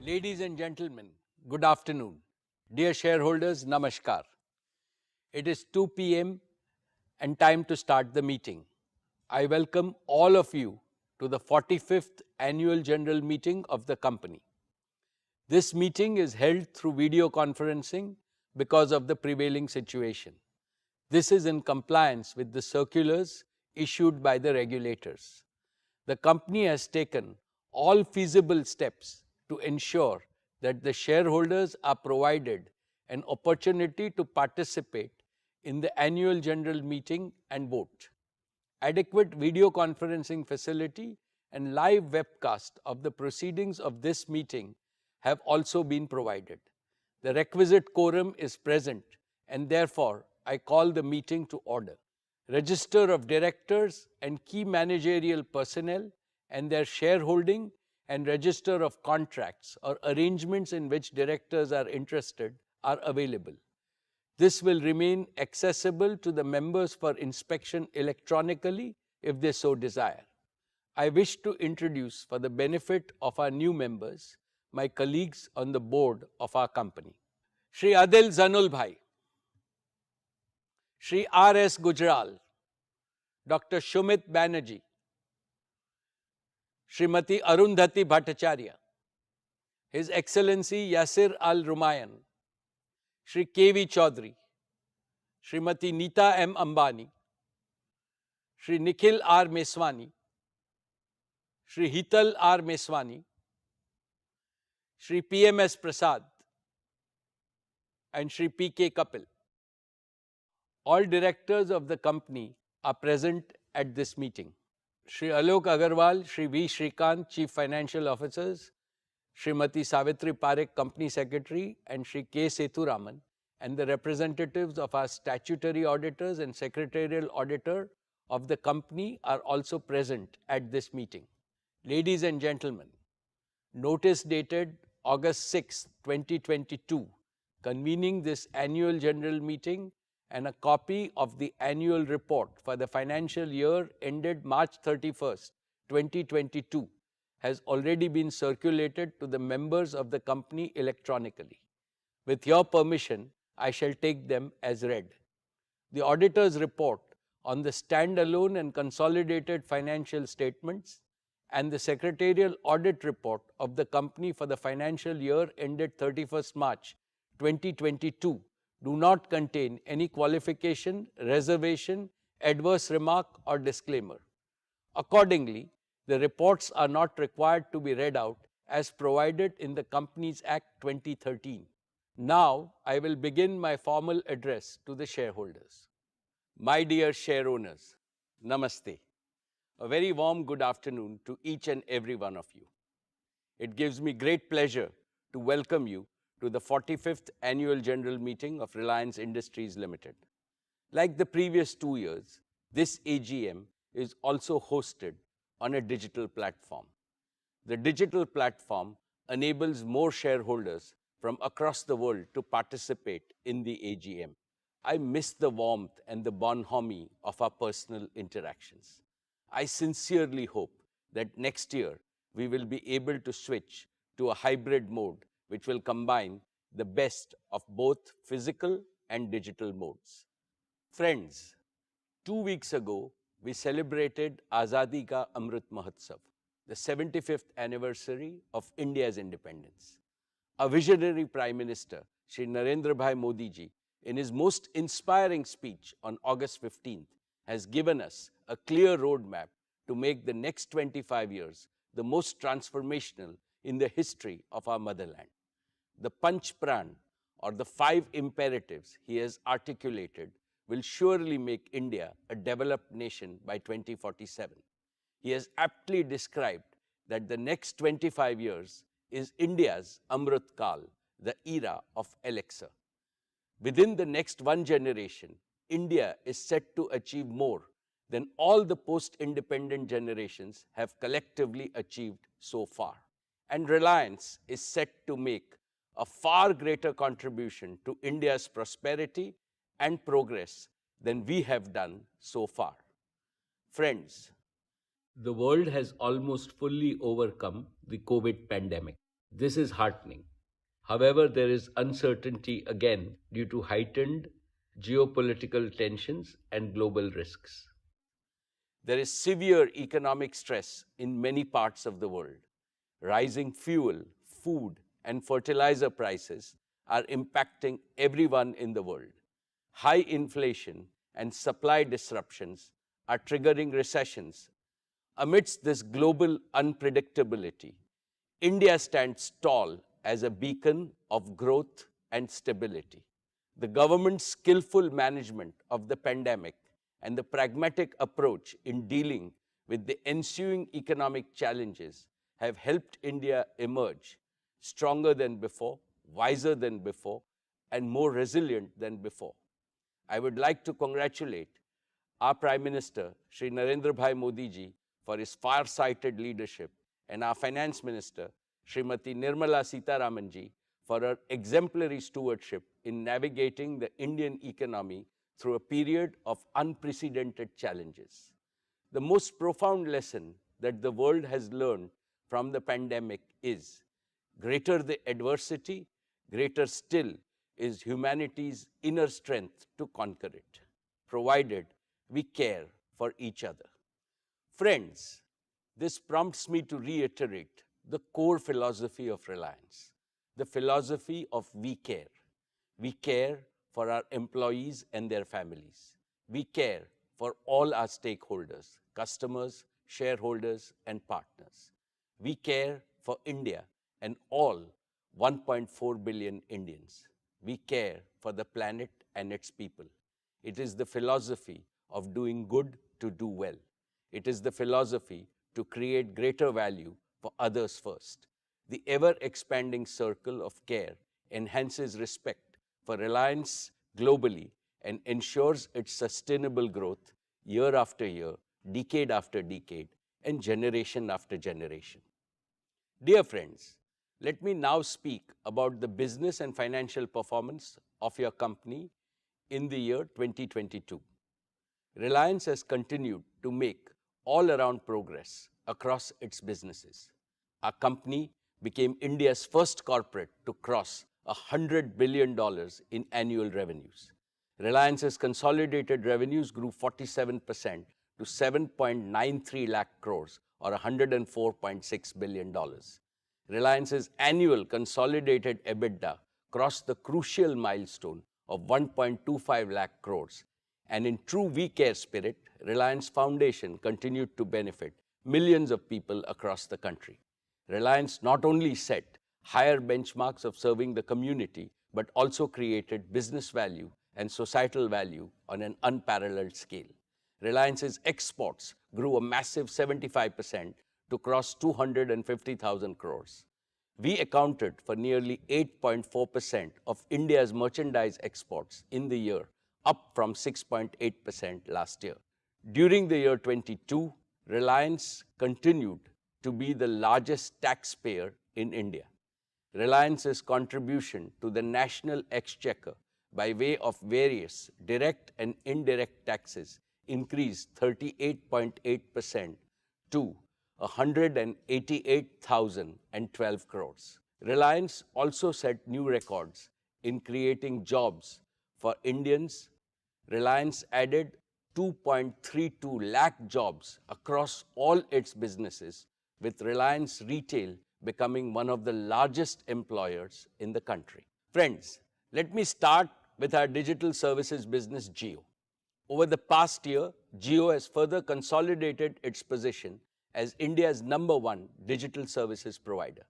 Ladies and gentlemen, good afternoon. Dear shareholders, namaskar. It is 2 p.m. and time to start the meeting. I welcome all of you to the 45th Annual General Meeting of the company. This meeting is held through video conferencing because of the prevailing situation. This is in compliance with the circulars issued by the regulators. The company has taken all feasible steps to ensure that the shareholders are provided an opportunity to participate in the annual general meeting and vote. Adequate video conferencing facility and live webcast of the proceedings of this meeting have also been provided. The requisite quorum is present, and therefore I call the meeting to order. Register of directors and key managerial personnel and their shareholding and register of contracts or arrangements in which directors are interested are available. This will remain accessible to the members for inspection electronically if they so desire. I wish to introduce, for the benefit of our new members, my colleagues on the board of our company. Shri Adil Zanul Bhai, Shri R.S. Gujral, Dr. Shumit Banerjee, Srimati Arundhati Bhattacharya, His Excellency Yasir Al-Rumayyan, Shri K.V. Chaudhary, Srimati Neeta M. Ambani, Shri Nikhil R. Meswani, Shri Hital R. Meswani, Shri P.M.S. Prasad, and Shri P.K. Kapil. All directors of the company are present at this meeting. Shri Alok Agarwal, Shri V. Shrikant, Chief Financial Officers, Srimati Savitri Parekh, Company Secretary, and Shri K. Sethuraman, and the representatives of our statutory auditors and secretarial auditor of the company are also present at this meeting. Ladies and gentlemen, notice dated August 6, 2022, convening this annual general meeting and a copy of the annual report for the financial year ended March 31st, 2022 has already been circulated to the members of the company electronically. With your permission, I shall take them as read. The auditor's report on the standalone and consolidated financial statements and the secretarial audit report of the company for the financial year ended 31st March 2022 do not contain any qualification, reservation, adverse remark, or disclaimer. Accordingly, the reports are not required to be read out as provided in the Companies Act 2013. Now, I will begin my formal address to the shareholders. My dear share owners, Namaste. A very warm good afternoon to each and every one of you. It gives me great pleasure to welcome you to the 45th Annual General Meeting of Reliance Industries Limited. Like the previous 2 years, this AGM is also hosted on a digital platform. The digital platform enables more shareholders from across the world to participate in the AGM. I miss the warmth and the bonhomie of our personal interactions. I sincerely hope that next year we will be able to switch to a hybrid mode which will combine the best of both physical and digital modes. Friends, 2 weeks ago, we celebrated Azadi Ka Amrit Mahotsav, the 75th anniversary of India's independence. Our visionary Prime Minister, Shri Narendra Bhai Modi ji, in his most inspiring speech on August 15th, has given us a clear roadmap to make the next 25 years the most transformational in the history of our motherland. The Panch Pran, or the 5 imperatives he has articulated, will surely make India a developed nation by 2047. He has aptly described that the next 25 years is India's Amrit Kal, the era of elixir. Within the next one generation, India is set to achieve more than all the post-independent generations have collectively achieved so far. And Reliance is set to make a far greater contribution to India's prosperity and progress than we have done so far. Friends, the world has almost fully overcome the COVID pandemic. This is heartening. However, there is uncertainty again due to heightened geopolitical tensions and global risks. There is severe economic stress in many parts of the world. Rising fuel, food, and fertilizer prices are impacting everyone in the world. High inflation and supply disruptions are triggering recessions. Amidst this global unpredictability, India stands tall as a beacon of growth and stability. The government's skillful management of the pandemic and the pragmatic approach in dealing with the ensuing economic challenges have helped India emerge stronger than before, wiser than before, and more resilient than before. I would like to congratulate our Prime Minister, Shri Narendra Bhai Modi ji, for his far-sighted leadership, and our Finance Minister, Srimati Nirmala Sitharaman ji, for her exemplary stewardship in navigating the Indian economy through a period of unprecedented challenges. The most profound lesson that the world has learned from the pandemic is greater the adversity, greater still is humanity's inner strength to conquer it, provided we care for each other. Friends, this prompts me to reiterate the core philosophy of Reliance, the philosophy of we care. We care for our employees and their families. We care for all our stakeholders, customers, shareholders, and partners. We care for India and all 1.4 billion Indians. We care for the planet and its people. It is the philosophy of doing good to do well. It is the philosophy to create greater value for others first. The ever-expanding circle of care enhances respect for Reliance globally and ensures its sustainable growth year after year, decade after decade, and generation after generation. Dear friends, let me now speak about the business and financial performance of your company in the year 2022. Reliance has continued to make all-around progress across its businesses. Our company became India's first corporate to cross $100 billion in annual revenues. Reliance's consolidated revenues grew 47% to 7.93 lakh crores or $104.6 billion. Reliance's annual consolidated EBITDA crossed the crucial milestone of 1.25 lakh crores. And in true We Care spirit, Reliance Foundation continued to benefit millions of people across the country. Reliance not only set higher benchmarks of serving the community, but also created business value and societal value on an unparalleled scale. Reliance's exports grew a massive 75% to cross 250,000 crores. We accounted for nearly 8.4% of India's merchandise exports in the year, up from 6.8% last year. During the year 22, Reliance continued to be the largest taxpayer in India. Reliance's contribution to the national exchequer by way of various direct and indirect taxes increased 38.8% to 188,012 crores. Reliance also set new records in creating jobs for Indians. Reliance added 2.32 lakh jobs across all its businesses, with Reliance Retail becoming one of the largest employers in the country. Friends, let me start with our digital services business, JIO. Over the past year, JIO has further consolidated its position as India's #1 digital services provider.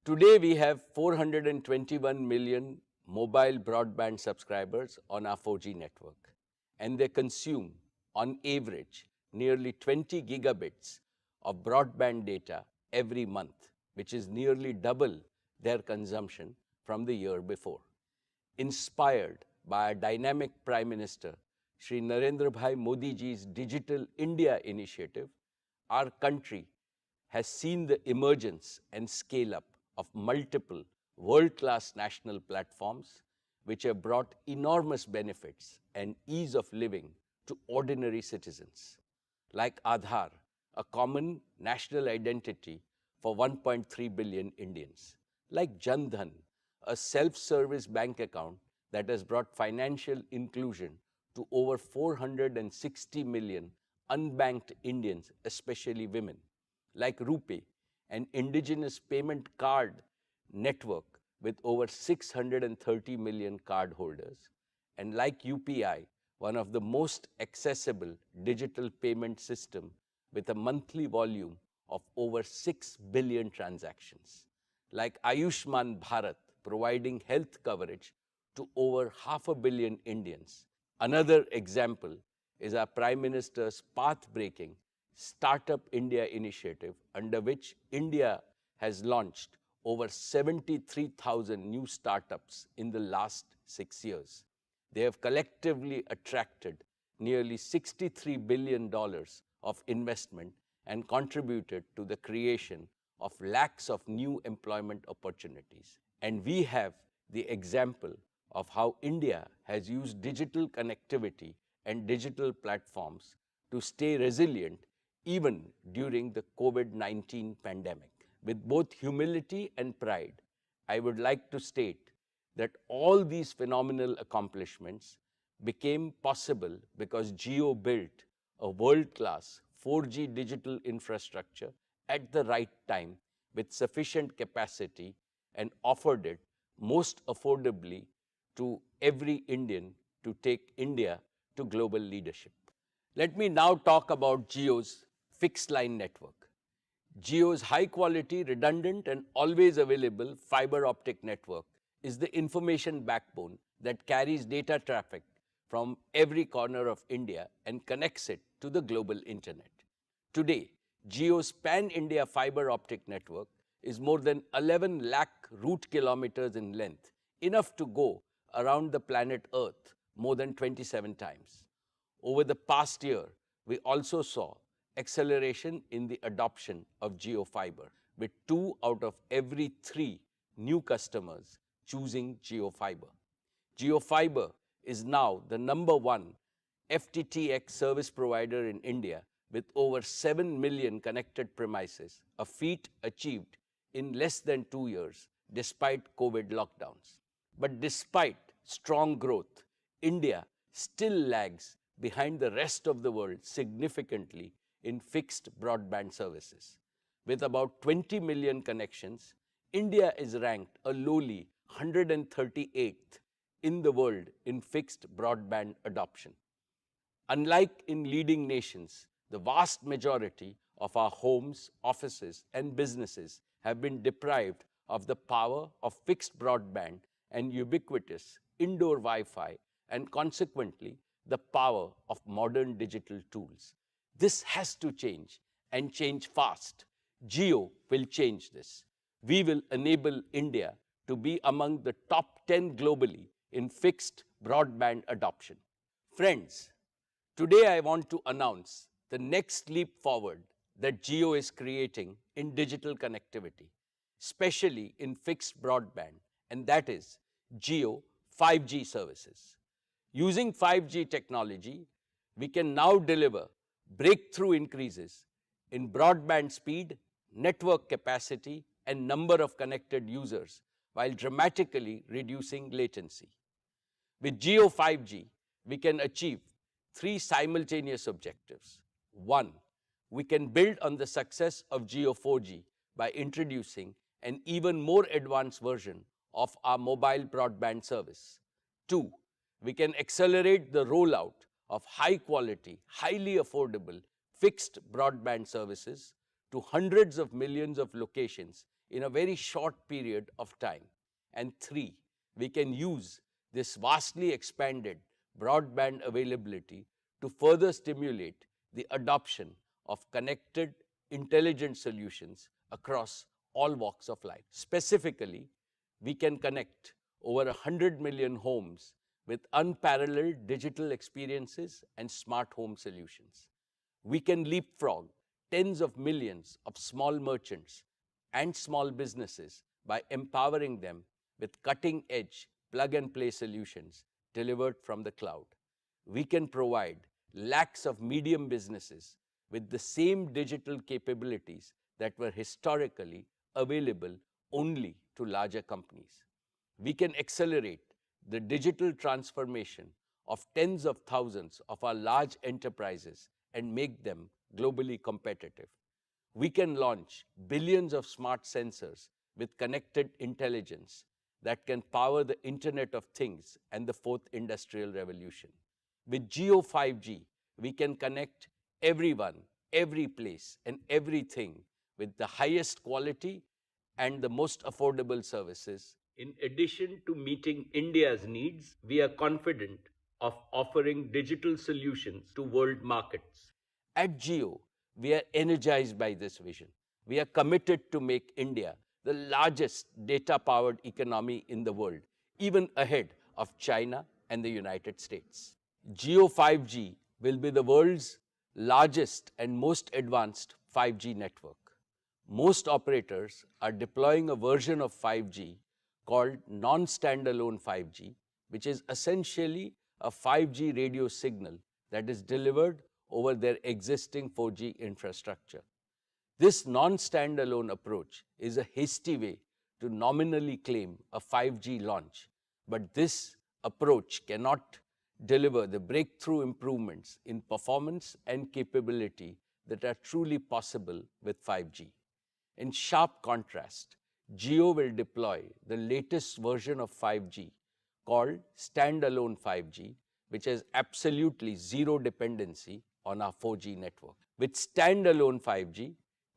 Today, we have 421 million mobile broadband subscribers on our 4G network, and they consume, on average, nearly 20 gigabits of broadband data every month, which is nearly double their consumption from the year before. Inspired by a dynamic Prime Minister, Shri Narendra Bhai Modi ji's Digital India initiative, our country has seen the emergence and scale-up of multiple world-class national platforms which have brought enormous benefits and ease of living to ordinary citizens, like Aadhaar, a common national identity for 1.3 billion Indians. like Jan Dhan, a self-service bank account that has brought financial inclusion to over 460 million unbanked Indians, especially women, like RuPay, an indigenous payment card network with over 630 million cardholders, and like UPI, one of the most accessible digital payment system with a monthly volume of over 6 billion transactions, like Ayushman Bharat, providing health coverage to over 500 million Indians. Another example is our Prime Minister's path-breaking Startup India initiative, under which India has launched over 73,000 new startups in the last 6 years. They have collectively attracted nearly $63 billion of investment and contributed to the creation of lakhs of new employment opportunities. And we have the example of how India has used digital connectivity and digital platforms to stay resilient even during the COVID-19 pandemic. With both humility and pride, I would like to state that all these phenomenal accomplishments became possible because Jio built a world-class 4G digital infrastructure at the right time with sufficient capacity and offered it most affordably to every Indian to take India to global leadership. Let me now talk about Jio's fixed line network. Jio's high-quality, redundant, and always available fiber optic network is the information backbone that carries data traffic from every corner of India and connects it to the global internet. Today, Jio's pan-India fiber optic network is more than 11 lakh route kilometers in length, enough to go around the planet Earth more than 27 times. Over the past year, we also saw acceleration in the adoption of Jio Fiber, with 2 out of every 3 new customers choosing Jio Fiber. Jio Fiber is now the #1 FTTX service provider in India with over 7 million connected premises, a feat achieved in less than 2 years despite COVID lockdowns. But despite strong growth, India still lags behind the rest of the world significantly in fixed broadband services. With about 20 million connections, India is ranked a lowly 138th in the world in fixed broadband adoption. Unlike in leading nations, the vast majority of our homes, offices, and businesses have been deprived of the power of fixed broadband and ubiquitous indoor Wi-Fi, and consequently, the power of modern digital tools. This has to change, and change fast. Jio will change this. We will enable India to be among the top 10 globally in fixed broadband adoption. Friends, today I want to announce the next leap forward that Jio is creating in digital connectivity, especially in fixed broadband, and that is Jio 5G services. Using 5G technology, we can now deliver breakthrough increases in broadband speed, network capacity, and number of connected users while dramatically reducing latency. With Jio 5G, we can achieve 3 simultaneous objectives. 1, we can build on the success of Jio 4G by introducing an even more advanced version of our mobile broadband service. 2, we can accelerate the rollout of high-quality, highly affordable fixed broadband services to hundreds of millions of locations in a very short period of time. And 3, we can use this vastly expanded broadband availability to further stimulate the adoption of connected, intelligent solutions across all walks of life. Specifically, we can connect over 100 million homes with unparalleled digital experiences and smart home solutions. We can leapfrog tens of millions of small merchants and small businesses by empowering them with cutting-edge plug-and-play solutions delivered from the cloud. We can provide lakhs of medium businesses with the same digital capabilities that were historically available only to to larger companies. We can accelerate the digital transformation of tens of thousands of our large enterprises and make them globally competitive. We can launch billions of smart sensors with connected intelligence that can power the Internet of Things and the fourth industrial revolution. With Jio 5G, we can connect everyone, every place, and everything with the highest quality and the most affordable services. In addition to meeting India's needs, we are confident of offering digital solutions to world markets. At Jio, we are energized by this vision. We are committed to make India the largest data-powered economy in the world, even ahead of China and the United States. Jio 5G will be the world's largest and most advanced 5G network. Most operators are deploying a version of 5G called non-standalone 5G, which is essentially a 5G radio signal that is delivered over their existing 4G infrastructure. This non-standalone approach is a hasty way to nominally claim a 5G launch, but this approach cannot deliver the breakthrough improvements in performance and capability that are truly possible with 5G. In sharp contrast, Jio will deploy the latest version of 5G called standalone 5G, which has absolutely zero dependency on our 4G network. With standalone 5G,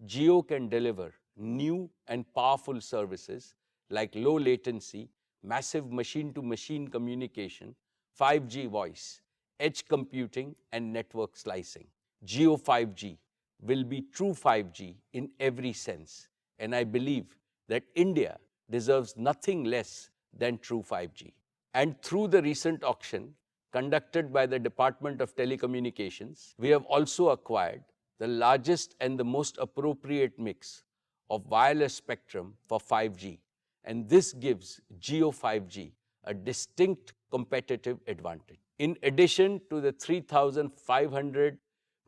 Jio can deliver new and powerful services like low latency, massive machine-to-machine communication, 5G voice, edge computing, and network slicing. Jio 5G will be true 5G in every sense, and I believe that India deserves nothing less than true 5G. And through the recent auction conducted by the Department of Telecommunications, we have also acquired the largest and the most appropriate mix of wireless spectrum for 5G, and this gives Jio 5G a distinct competitive advantage. In addition to the 3,500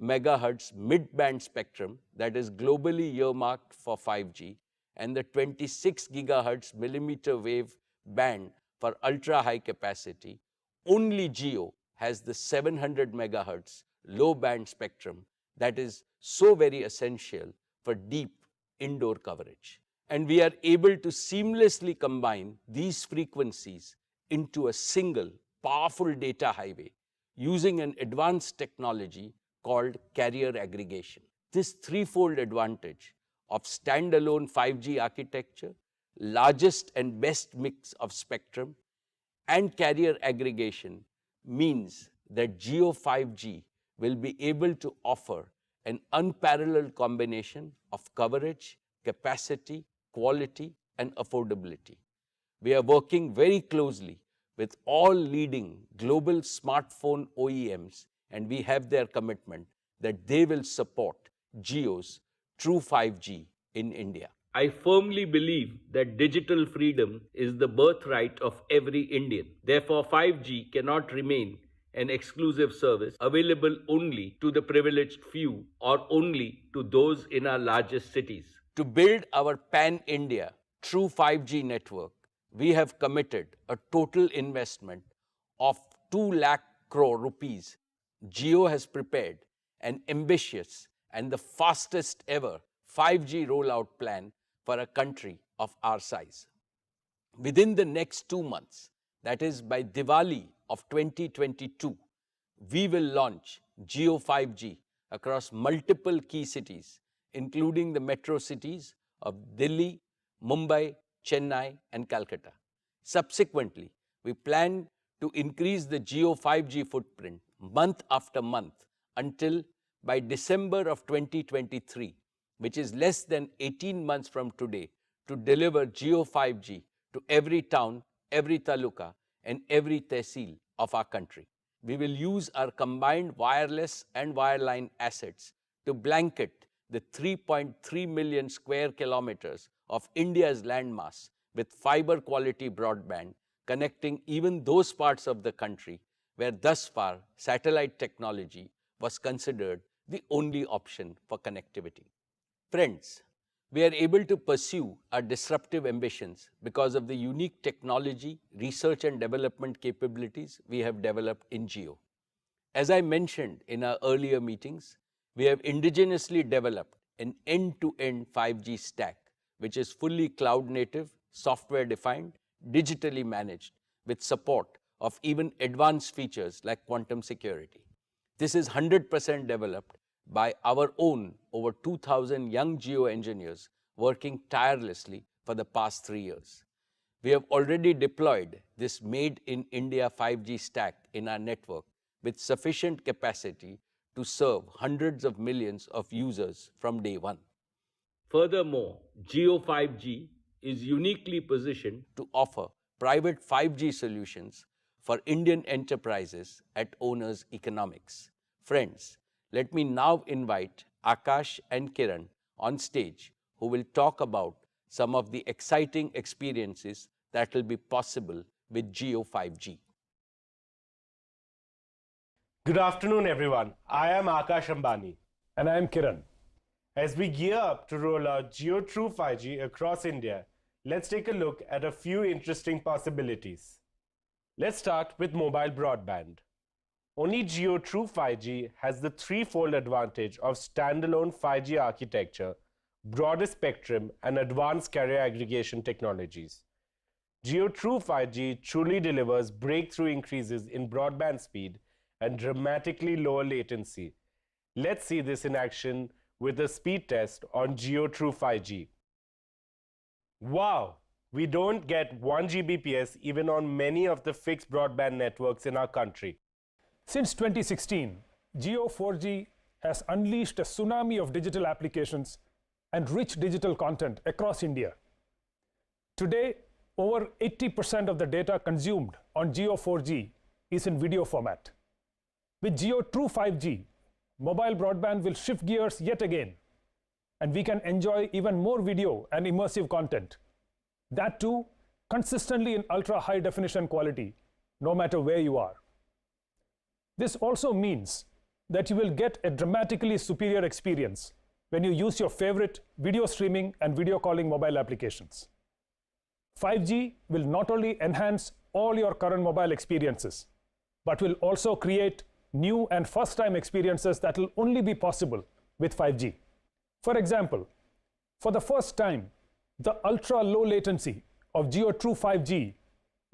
megahertz mid-band spectrum that is globally earmarked for 5G and the 26 gigahertz millimeter wave band for ultra-high capacity, only Jio has the 700 megahertz low-band spectrum that is so very essential for deep indoor coverage. And we are able to seamlessly combine these frequencies into a single powerful data highway using an advanced technology called carrier aggregation. This threefold advantage of standalone 5G architecture, largest and best mix of spectrum, and carrier aggregation means that Jio 5G will be able to offer an unparalleled combination of coverage, capacity, quality, and affordability. We are working very closely with all leading global smartphone OEMs, and we have their commitment that they will support Jio's true 5G in India. I firmly believe that digital freedom is the birthright of every Indian. Therefore, 5G cannot remain an exclusive service available only to the privileged few or only to those in our largest cities. To build our pan-India true 5G network, we have committed a total investment of 2 lakh crore rupees. Jio has prepared an ambitious and the fastest ever 5G rollout plan for a country of our size. Within the next 2 months, that is by Diwali of 2022, we will launch Jio 5G across multiple key cities, including the metro cities of Delhi, Mumbai, Chennai, and Calcutta. Subsequently, we plan to increase the Jio 5G footprint month after month until by December of 2023, which is less than 18 months from today, to deliver Jio 5G to every town, every taluka, and every tehsil of our country. We will use our combined wireless and wireline assets to blanket the 3.3 million square kilometers of India's landmass with fiber quality broadband, connecting even those parts of the country where thus far satellite technology was considered the only option for connectivity. Friends, We are able to pursue our disruptive ambitions because of the unique technology, research and development capabilities we have developed in Jio. As I mentioned in our earlier meetings, we have indigenously developed an end-to-end 5G stack, which is fully cloud-native, software-defined, digitally managed, with support of even advanced features like quantum security. This is 100% developed by our own over 2,000 young Jio engineers working tirelessly for the past 3 years. We have already deployed this made in India 5G stack in our network with sufficient capacity to serve hundreds of millions of users from day one. Furthermore, Jio 5G is uniquely positioned to offer private 5G solutions for Indian enterprises at owners' economics. Friends, let me now invite Akash and Kiran on stage, who will talk about some of the exciting experiences that will be possible with Jio 5G. Good afternoon, everyone. I am Akash Ambani. And I am Kiran. As we gear up to roll out Jio True 5G across India, let's take a look at a few interesting possibilities. Let's start with mobile broadband. Only Jio True 5G has the threefold advantage of standalone 5G architecture, broader spectrum, and advanced carrier aggregation technologies. Jio True 5G truly delivers breakthrough increases in broadband speed and dramatically lower latency. Let's see this in action with a speed test on Jio True 5G. Wow! We don't get 1 Gbps even on many of the fixed broadband networks in our country. Since 2016, Jio 4G has unleashed a tsunami of digital applications and rich digital content across India. Today, over 80% of the data consumed on Jio 4G is in video format. With Jio True 5G, mobile broadband will shift gears yet again, and we can enjoy even more video and immersive content. That too, consistently in ultra-high definition quality, no matter where you are. This also means that you will get a dramatically superior experience when you use your favorite video streaming and video calling mobile applications. 5G will not only enhance all your current mobile experiences, but will also create new and first-time experiences that will only be possible with 5G. For example, for the first time, the ultra-low latency of Jio True 5G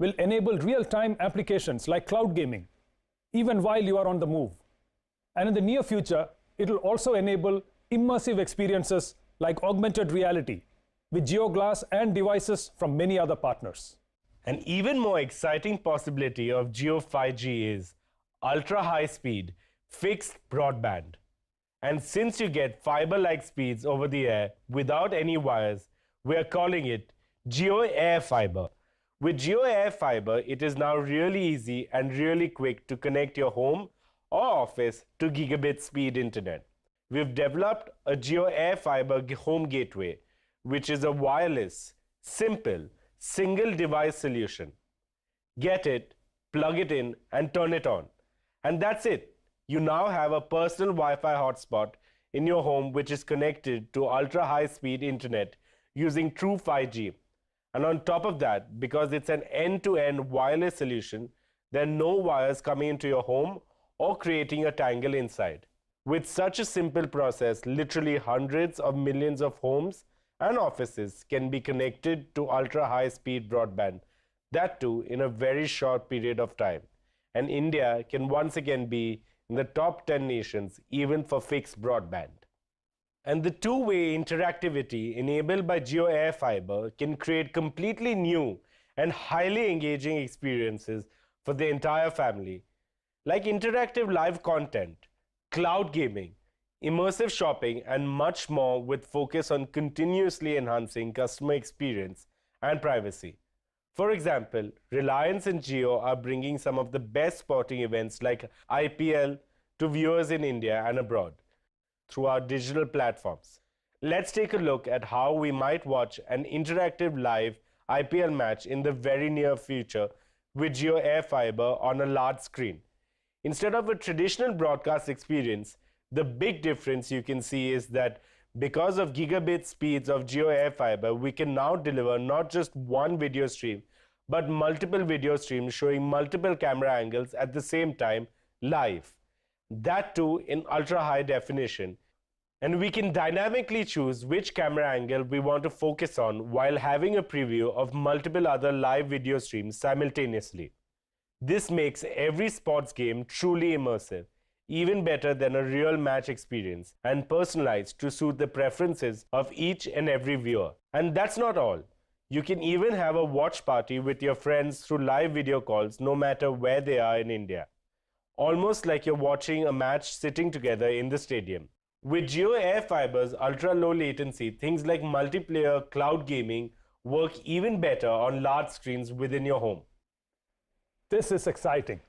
will enable real-time applications like cloud gaming, even while you are on the move. And in the near future, it will also enable immersive experiences like augmented reality with Jio Glass and devices from many other partners. An even more exciting possibility of Jio 5G is ultra-high speed, fixed broadband. And since you get fiber-like speeds over the air without any wires, we are calling it Jio Air Fiber. With Jio Air Fiber, it is now really easy and really quick to connect your home or office to gigabit speed internet. We've developed a Jio Air Fiber home gateway, which is a wireless, simple, single device solution. Get it, plug it in, and turn it on. And that's it. You now have a personal Wi-Fi hotspot in your home which is connected to ultra-high speed internet using True 5G. And on top of that, because it's an end-to-end wireless solution, there are no wires coming into your home or creating a tangle inside. With such a simple process, literally hundreds of millions of homes and offices can be connected to ultra-high speed broadband, that too in a very short period of time. And India can once again be in the top 10 nations even for fixed broadband. And the two-way interactivity enabled by Jio Air Fiber can create completely new and highly engaging experiences for the entire family, like interactive live content, cloud gaming, immersive shopping, and much more, with focus on continuously enhancing customer experience and privacy. For example, Reliance and Jio are bringing some of the best sporting events like IPL to viewers in India and abroad through our digital platforms. Let's take a look at how we might watch an interactive live IPL match in the very near future with Jio Air Fiber on a large screen. Instead of a traditional broadcast experience, the big difference you can see is that Because of gigabit speeds of Jio AirFiber, we can now deliver not just one video stream, but multiple video streams showing multiple camera angles at the same time live. That too in ultra high definition. And we can dynamically choose which camera angle we want to focus on while having a preview of multiple other live video streams simultaneously. This makes every sports game truly immersive, even better than a real match experience, and personalized to suit the preferences of each and every viewer. And that's not all. You can even have a watch party with your friends through live video calls no matter where they are in India. Almost like you're watching a match sitting together in the stadium. With Jio AirFiber's ultra-low latency, things like multiplayer cloud gaming work even better on large screens within your home. This is exciting.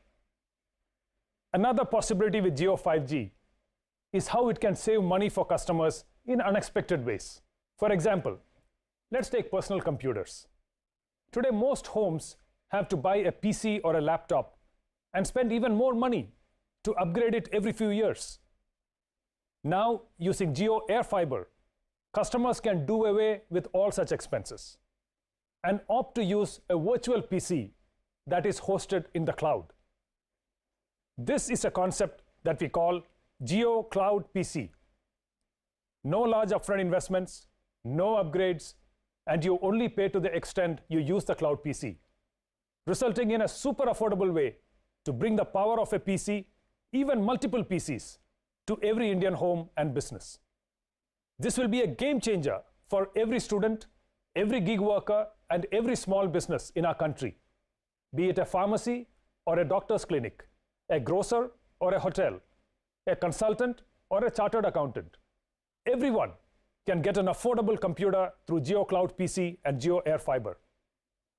Another possibility with Jio 5G is how it can save money for customers in unexpected ways. For example, let's take personal computers. Today, most homes have to buy a PC or a laptop and spend even more money to upgrade it every few years. Now, using Jio AirFiber, customers can do away with all such expenses and opt to use a virtual PC that is hosted in the cloud. This is a concept that we call Jio Cloud PC. No large upfront investments, no upgrades, and you only pay to the extent you use the cloud PC, resulting in a super affordable way to bring the power of a PC, even multiple PCs, to every Indian home and business. This will be a game changer for every student, every gig worker, and every small business in our country, be it a pharmacy or a doctor's clinic, a grocer or a hotel, a consultant or a chartered accountant. Everyone can get an affordable computer through Jio Cloud PC and Jio AirFiber.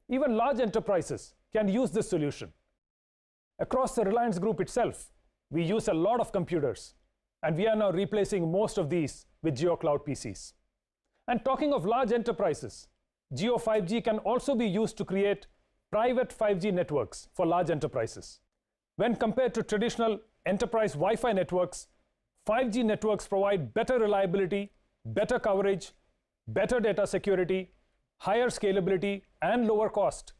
Even large enterprises can use this solution. Across the Reliance Group itself, we use a lot of computers, and we are now replacing most of these with Jio Cloud PCs. And talking of large enterprises, Jio 5G can also be used to create private 5G networks for large enterprises. When compared to traditional enterprise Wi-Fi networks, 5G networks provide better reliability, better coverage, better data security, higher scalability, and lower cost,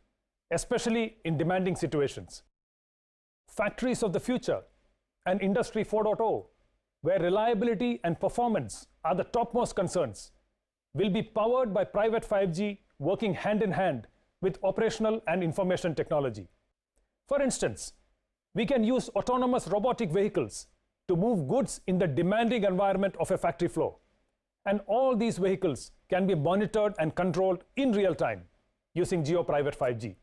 especially in demanding situations. Factories of the future and Industry 4.0, where reliability and performance are the topmost concerns, will be powered by private 5G working hand in hand with operational and information technology. For instance, we can use autonomous robotic vehicles to move goods in the demanding environment of a factory floor. And all these vehicles can be monitored and controlled in real time using Jio Private 5G.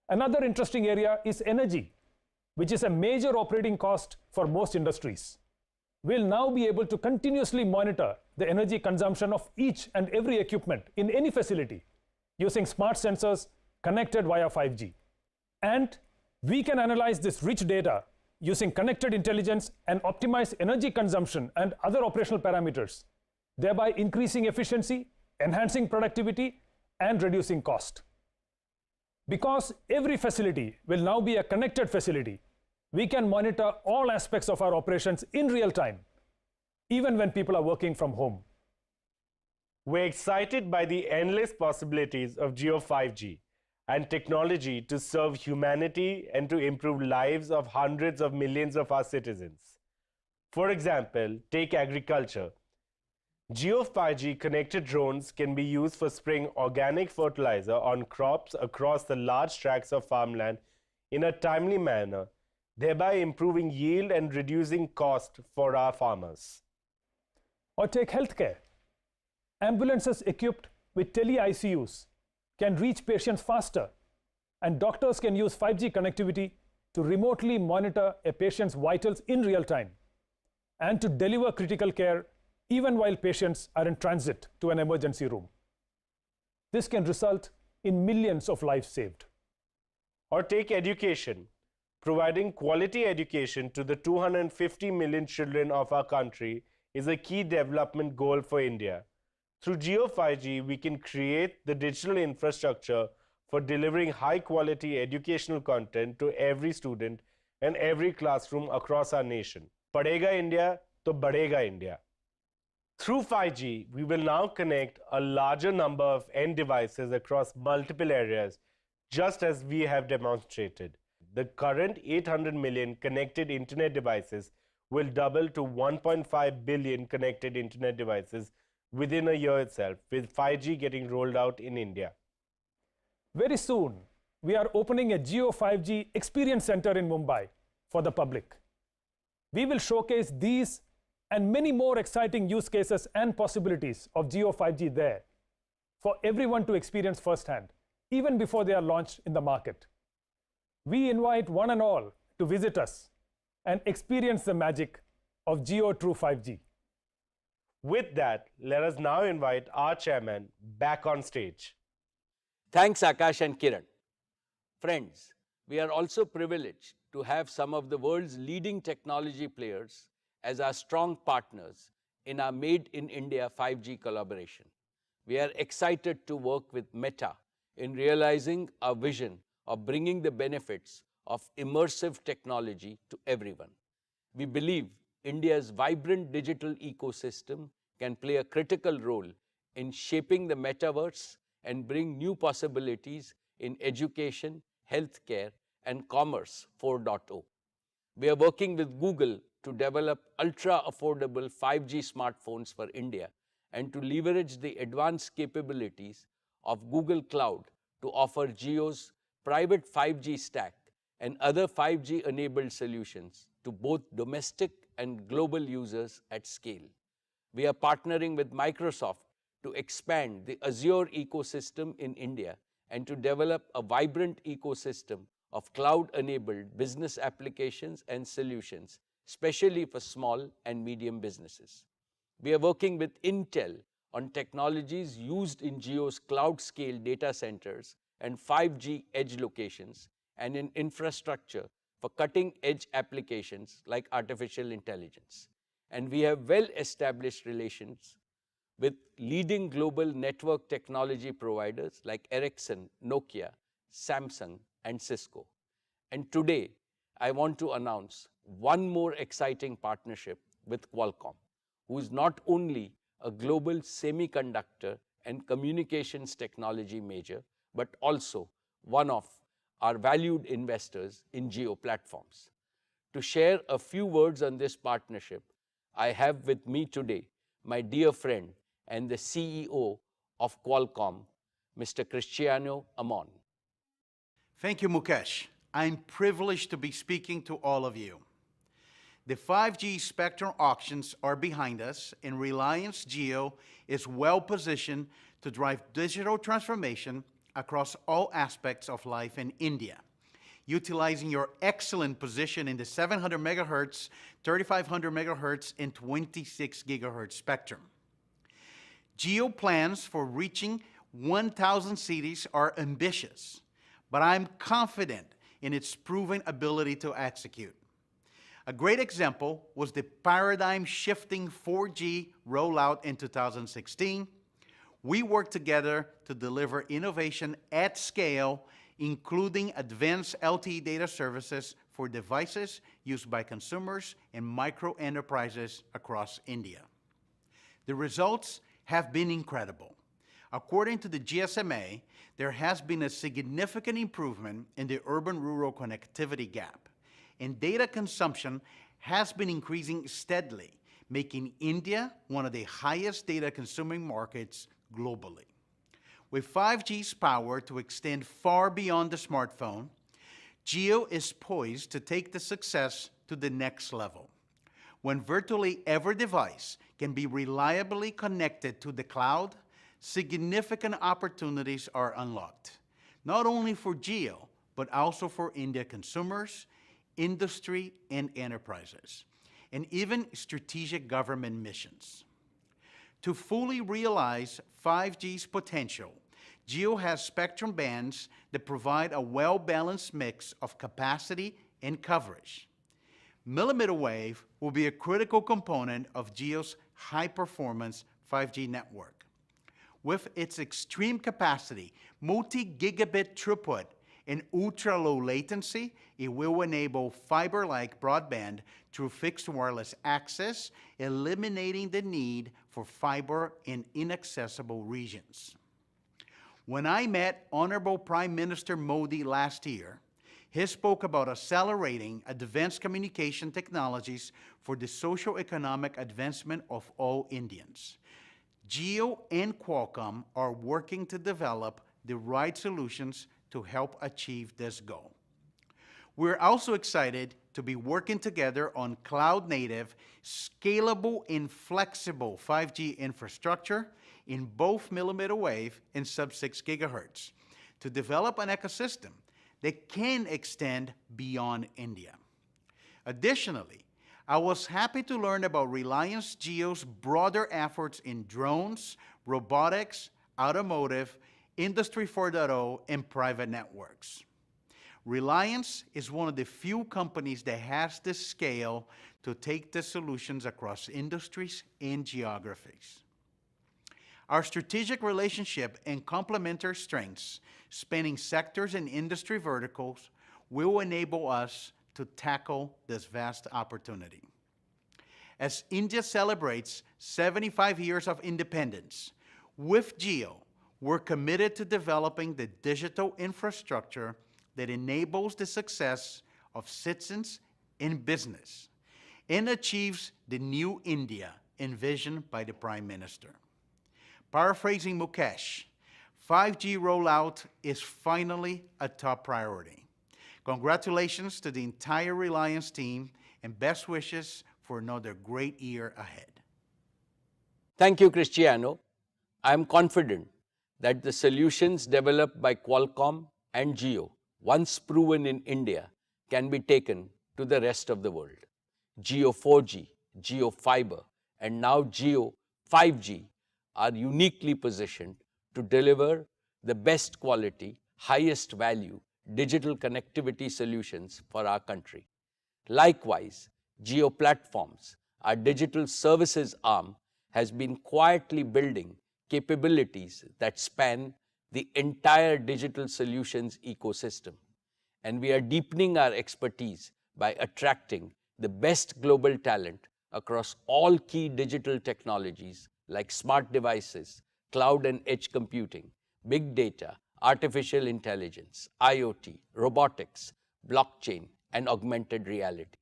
Another interesting area is energy, which is a major operating cost for most industries. We'll now be able to continuously monitor the energy consumption of each and every equipment in any facility using smart sensors connected via 5G. And we can analyze this rich data using connected intelligence and optimize energy consumption and other operational parameters, thereby increasing efficiency, enhancing productivity, and reducing cost. Because every facility will now be a connected facility, we can monitor all aspects of our operations in real time, even when people are working from home. We're excited by the endless possibilities of Jio 5G and technology to serve humanity and to improve lives of hundreds of millions of our citizens. For example, take agriculture. Jio 5G connected drones can be used for spraying organic fertilizer on crops across the large tracts of farmland in a timely manner, thereby improving yield and reducing cost for our farmers. Or take healthcare. Ambulances equipped with tele-ICUs can reach patients faster, and doctors can use 5G connectivity to remotely monitor a patient's vitals in real time and to deliver critical care even while patients are in transit to an emergency room. This can result in millions of lives saved. Or take education. Providing quality education to the 250 million children of our country is a key development goal for India. Through Jio 5G, we can create the digital infrastructure for delivering high-quality educational content to every student and every classroom across our nation. Padhega India, to badhega India. Through 5G, we will now connect a larger number of end devices across multiple areas, just as we have demonstrated. The current 800 million connected internet devices will double to 1.5 billion connected internet devices within a year itself, with 5G getting rolled out in India. Very soon, we are opening a Jio 5G Experience Center in Mumbai for the public. We will showcase these and many more exciting use cases and possibilities of Jio 5G there for everyone to experience firsthand, even before they are launched in the market. We invite one and all to visit us and experience the magic of Jio True 5G. With that, let us now invite our chairman back on stage. Thanks, Akash and Kiran. Friends, we are also privileged to have some of the world's leading technology players as our strong partners in our Made in India 5G collaboration. We are excited to work with Meta in realizing our vision of bringing the benefits of immersive technology to everyone. We believe India's vibrant digital ecosystem can play a critical role in shaping the metaverse and bring new possibilities in education, healthcare, and commerce 4.0. We are working with Google to develop ultra-affordable 5G smartphones for India and to leverage the advanced capabilities of Google Cloud to offer Jio's private 5G stack and other 5G-enabled solutions to both domestic and global users at scale. We are partnering with Microsoft to expand the Azure ecosystem in India and to develop a vibrant ecosystem of cloud-enabled business applications and solutions, especially for small and medium businesses. We are working with Intel on technologies used in Jio's cloud-scale data centers and 5G edge locations, and in infrastructure for cutting-edge applications like artificial intelligence. And we have well-established relations with leading global network technology providers like Ericsson, Nokia, Samsung, and Cisco. And today, I want to announce one more exciting partnership with Qualcomm, who is not only a global semiconductor and communications technology major, but also one of our valued investors in Jio Platforms. To share a few words on this partnership, I have with me today my dear friend and the CEO of Qualcomm, Mr. Cristiano Amon. Thank you, Mukesh. I'm privileged to be speaking to all of you. The 5G spectrum auctions are behind us, and RelianceJIo is well positioned to drive digital transformation across all aspects of life in India, utilizing your excellent position in the 700 MHz, 3500 MHz, and 26 GHz spectrum. Jio plans for reaching 1,000 cities are ambitious, but I'm confident in its proven ability to execute. A great example was the paradigm-shifting 4G rollout in 2016. We worked together to deliver innovation at scale, including advanced LTE data services for devices used by consumers and micro enterprises across India. The results have been incredible. According to the GSMA, there has been a significant improvement in the urban-rural connectivity gap, and data consumption has been increasing steadily, making India one of the highest data-consuming markets globally. With 5G's power to extend far beyond the smartphone, Jio is poised to take the success to the next level. When virtually every device can be reliably connected to the cloud, significant opportunities are unlocked, not only for Jio, but also for India consumers, industry, and enterprises, and even strategic government missions. To fully realize 5G's potential, Jio has spectrum bands that provide a well-balanced mix of capacity and coverage. Millimeter wave will be a critical component of Jio's high-performance 5G network. With its extreme capacity, multi-gigabit throughput, and ultra-low latency, it will enable fiber-like broadband through fixed wireless access, eliminating the need for for fiber in inaccessible regions. When I met Honorable Prime Minister Modi last year, he spoke about accelerating advanced communication technologies for the socio-economic advancement of all Indians. JIO and Qualcomm are working to develop the right solutions to help achieve this goal. We're also excited to be working together on cloud-native, scalable, and flexible 5G infrastructure in both millimeter wave and sub-6 gigahertz to develop an ecosystem that can extend beyond India. Additionally, I was happy to learn about RelianceJIO's broader efforts in drones, robotics, automotive, Industry 4.0, and private networks. Reliance is one of the few companies that has the scale to take the solutions across industries and geographies. Our strategic relationship and complementary strengths, spanning sectors and industry verticals, will enable us to tackle this vast opportunity. As India celebrates 75 years of independence, with JIO, we're committed to developing the digital infrastructure that enables the success of citizens in business and achieves the new India envisioned by the Prime Minister. Paraphrasing Mukesh, 5G rollout is finally a top priority. Congratulations to the entire Reliance team and best wishes for another great year ahead. Thank you, Cristiano. I am confident that the solutions developed by Qualcomm and JIO, once proven in India, can be taken to the rest of the world. JIO 4G, JIO Fiber, and now JIO 5G are uniquely positioned to deliver the best quality, highest value digital connectivity solutions for our country. Likewise, JIO Platforms, our digital services arm, has been quietly building capabilities that span the entire digital solutions ecosystem. And we are deepening our expertise by attracting the best global talent across all key digital technologies like smart devices, cloud and edge computing, big data, artificial intelligence, IoT, robotics, blockchain, and augmented reality.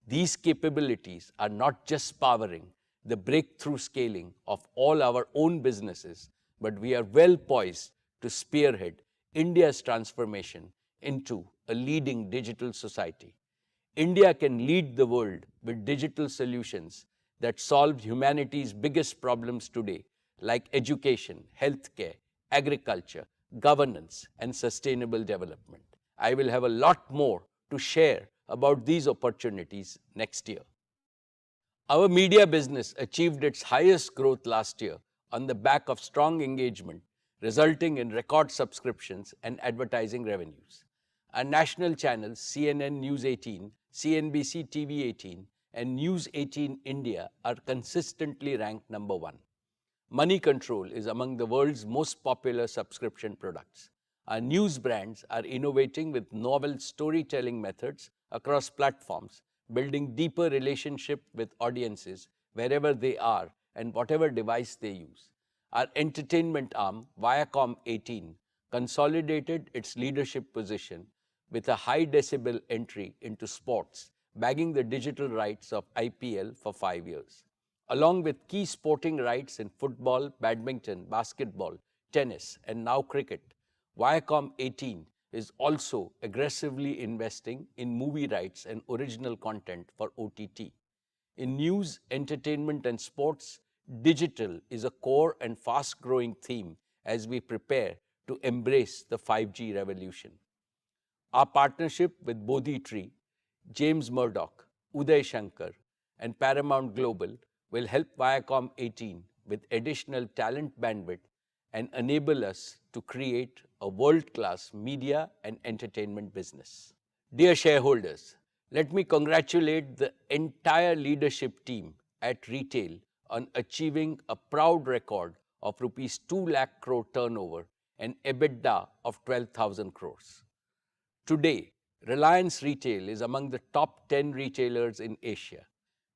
These capabilities are not just powering the breakthrough scaling of all our own businesses, but we are well poised to spearhead India's transformation into a leading digital society. India can lead the world with digital solutions that solve humanity's biggest problems today, like education, healthcare, agriculture, governance, and sustainable development. I will have a lot more to share about these opportunities next year. Our media business achieved its highest growth last year on the back of strong engagement, resulting in record subscriptions and advertising revenues. Our national channels CNN News 18, CNBC TV 18, and News 18 India are consistently ranked number 1. Money Control is among the world's most popular subscription products. Our news brands are innovating with novel storytelling methods across platforms, building deeper relationship with audiences wherever they are and whatever device they use. Our entertainment arm, Viacom 18, consolidated its leadership position with a high decibel entry into sports, bagging the digital rights of IPL for 5 years. Along with key sporting rights in football, badminton, basketball, tennis, and now cricket, Viacom 18 is also aggressively investing in movie rights and original content for OTT. In news, entertainment, and sports, digital is a core and fast-growing theme as we prepare to embrace the 5G revolution. Our partnership with Bodhi Tree, James Murdoch, Uday Shankar, and Paramount Global will help Viacom 18 with additional talent bandwidth and enable us to create a world-class media and entertainment business. Dear shareholders, let me congratulate the entire leadership team at retail on achieving a proud record of rupees 2 lakh crore turnover and EBITDA of 12,000 crores. Today, Reliance Retail is among the top 10 retailers in Asia.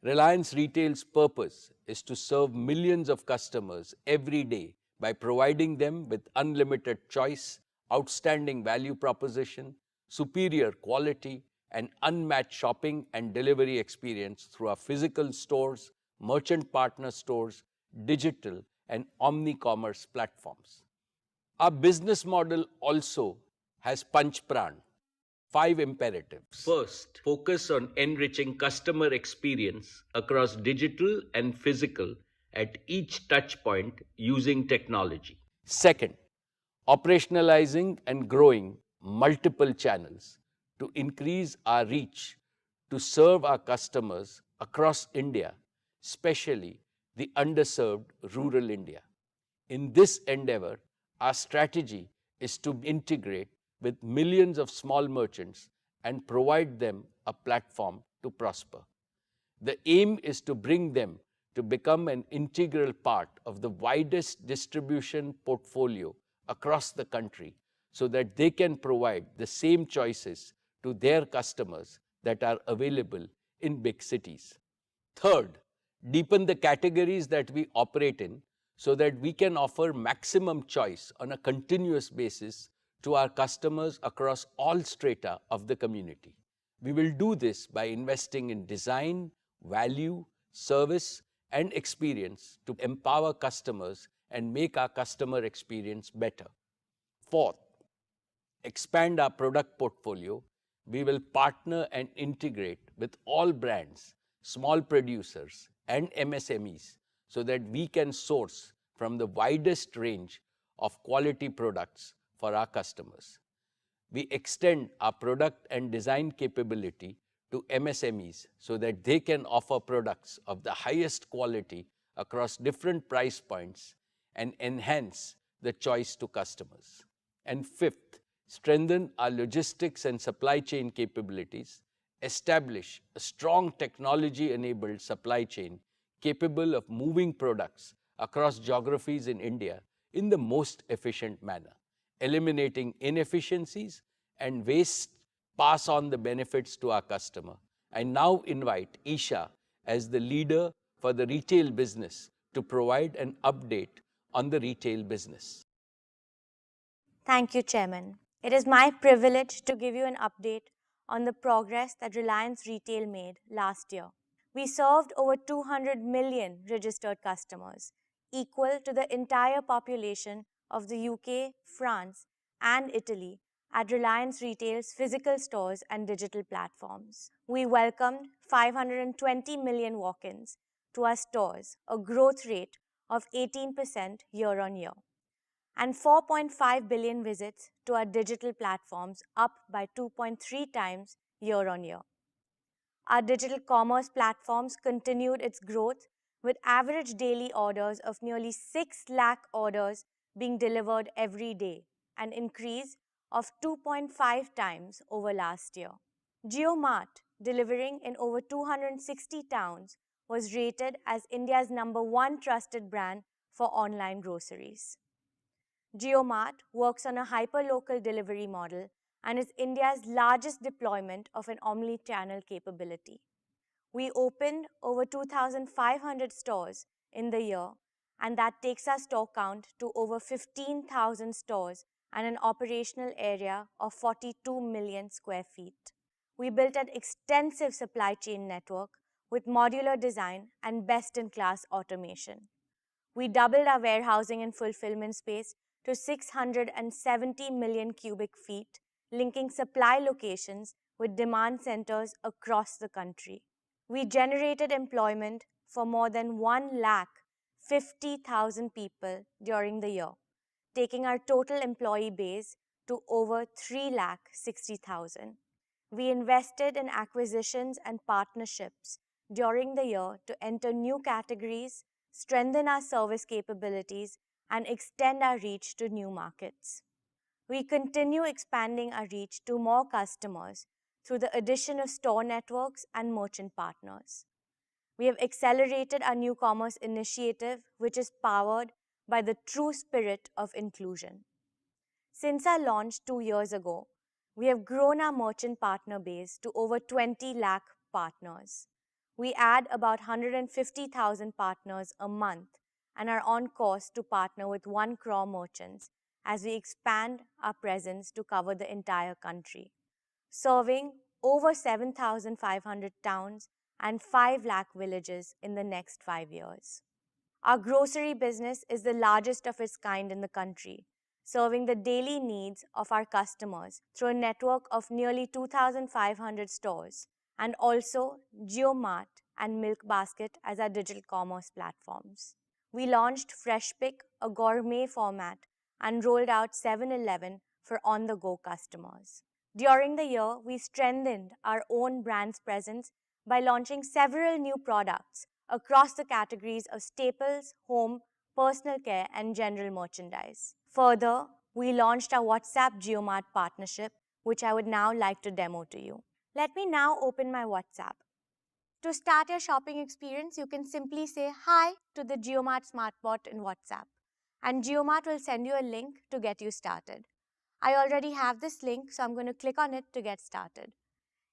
Reliance Retail's purpose is to serve millions of customers every day by providing them with unlimited choice, outstanding value proposition, superior quality, and unmatched shopping and delivery experience through our physical stores, merchant partner stores, digital, and omni-commerce platforms. Our business model also has Panch Pran, 5 imperatives. First, focus on enriching customer experience across digital and physical at each touch point using technology. Second, operationalizing and growing multiple channels to increase our reach to serve our customers across India, especially the underserved rural India. In this endeavor, our strategy is to integrate with millions of small merchants and provide them a platform to prosper. The aim is to bring them to become an integral part of the widest distribution portfolio across the country so that they can provide the same choices to their customers that are available in big cities. Third, deepen the categories that we operate in so that we can offer maximum choice on a continuous basis to our customers across all strata of the community. We will do this by investing in design, value, service, and experience to empower customers and make our customer experience better. Fourth, expand our product portfolio. We will partner and integrate with all brands, small producers, and MSMEs so that we can source from the widest range of quality products for our customers. We extend our product and design capability to MSMEs so that they can offer products of the highest quality across different price points and enhance the choice to customers. And fifth, strengthen our logistics and supply chain capabilities, establish a strong technology-enabled supply chain capable of moving products across geographies in India in the most efficient manner, eliminating inefficiencies and waste, pass on the benefits to our customer. I now invite Isha as the leader for the retail business to provide an update on the retail business. Thank you, Chairman. It is my privilege to give you an update on the progress that Reliance Retail made last year. We served over 200 million registered customers, equal to the entire population of the UK, France, and Italy at Reliance Retail's physical stores and digital platforms. We welcomed 520 million walk-ins to our stores, a growth rate of 18% year-on-year, and 4.5 billion visits to our digital platforms, up by 2.3 times year-on-year. Our digital commerce platforms continued its growth with average daily orders of nearly 6 lakh orders being delivered every day, an increase of 2.5 times over last year. JIO Mart, delivering in over 260 towns, was rated as India's #1 trusted brand for online groceries. JIO Mart works on a hyper-local delivery model and is India's largest deployment of an omni-channel capability. We opened over 2,500 stores in the year, and that takes our store count to over 15,000 stores and an operational area of 42 million square feet. We built an extensive supply chain network with modular design and best-in-class automation. We doubled our warehousing and fulfillment space to 670 million cubic feet, linking supply locations with demand centers across the country. We generated employment for more than 1,50,000 people during the year, taking our total employee base to over 3,60,000. We invested in acquisitions and partnerships during the year to enter new categories, strengthen our service capabilities, and extend our reach to new markets. We continue expanding our reach to more customers through the addition of store networks and merchant partners. We have accelerated our new commerce initiative, which is powered by the true spirit of inclusion. Since our launch 2 years ago, we have grown our merchant partner base to over 20 lakh partners. We add about 150,000 partners a month and are on course to partner with 1 crore merchants as we expand our presence to cover the entire country, serving over 7,500 towns and 5 lakh villages in the next 5 years. Our grocery business is the largest of its kind in the country, serving the daily needs of our customers through a network of nearly 2,500 stores, and also JioMart and Milk Basket as our digital commerce platforms. We launched Fresh Pick, a gourmet format, and rolled out 7-Eleven for on-the-go customers. During the year, we strengthened our own brand's presence by launching several new products across the categories of staples, home, personal care, and general merchandise. Further, we launched our WhatsApp JioMart partnership, which I would now like to demo to you. Let me now open my WhatsApp. To start your shopping experience, you can simply say hi to the JioMart SmartBot in WhatsApp, and JioMart will send you a link to get you started. I already have this link, so I'm going to click on it to get started.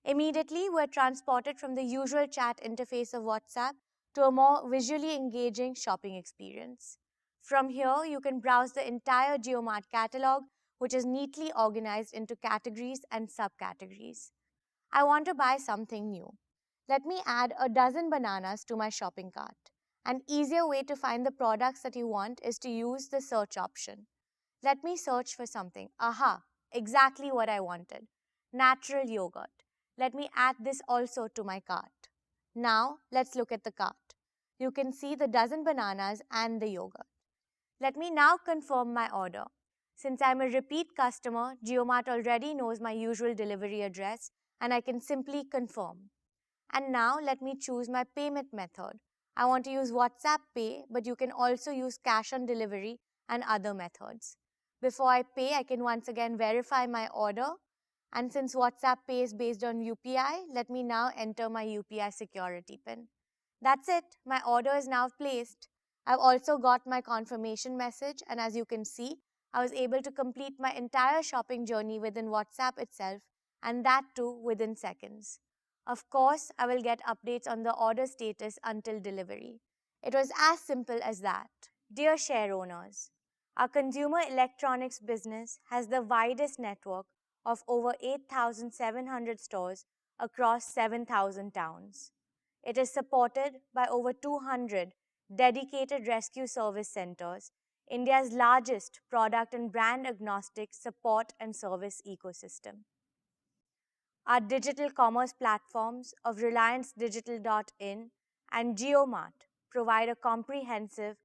Immediately, we're transported from the usual chat interface of WhatsApp to a more visually engaging shopping experience. From here, you can browse the entire JioMart catalog, which is neatly organized into categories and subcategories. I want to buy something new. Let me add a dozen bananas to my shopping cart. An easier way to find the products that you want is to use the search option. Let me search for something. Aha, exactly what I wanted. Natural yogurt. Let me add this also to my cart. Now, let's look at the cart. You can see the dozen bananas and the yogurt. Let me now confirm my order. Since I'm a repeat customer, JioMart already knows my usual delivery address, and I can simply confirm. And now let me choose my payment method. I want to use WhatsApp Pay, but you can also use cash on delivery and other methods. Before I pay, I can once again verify my order. And since WhatsApp Pay is based on UPI, let me now enter my UPI security PIN. That's it. My order is now placed. I've also got my confirmation message, and as you can see, I was able to complete my entire shopping journey within WhatsApp itself, and that too within seconds. Of course, I will get updates on the order status until delivery. It was as simple as that. Dear share owners, our consumer electronics business has the widest network of over 8,700 stores across 7,000 towns. It is supported by over 200 dedicated rescue service centers, India's largest product and brand agnostic support and service ecosystem. Our digital commerce platforms of RelianceDigital.in and JioMart provide a comprehensive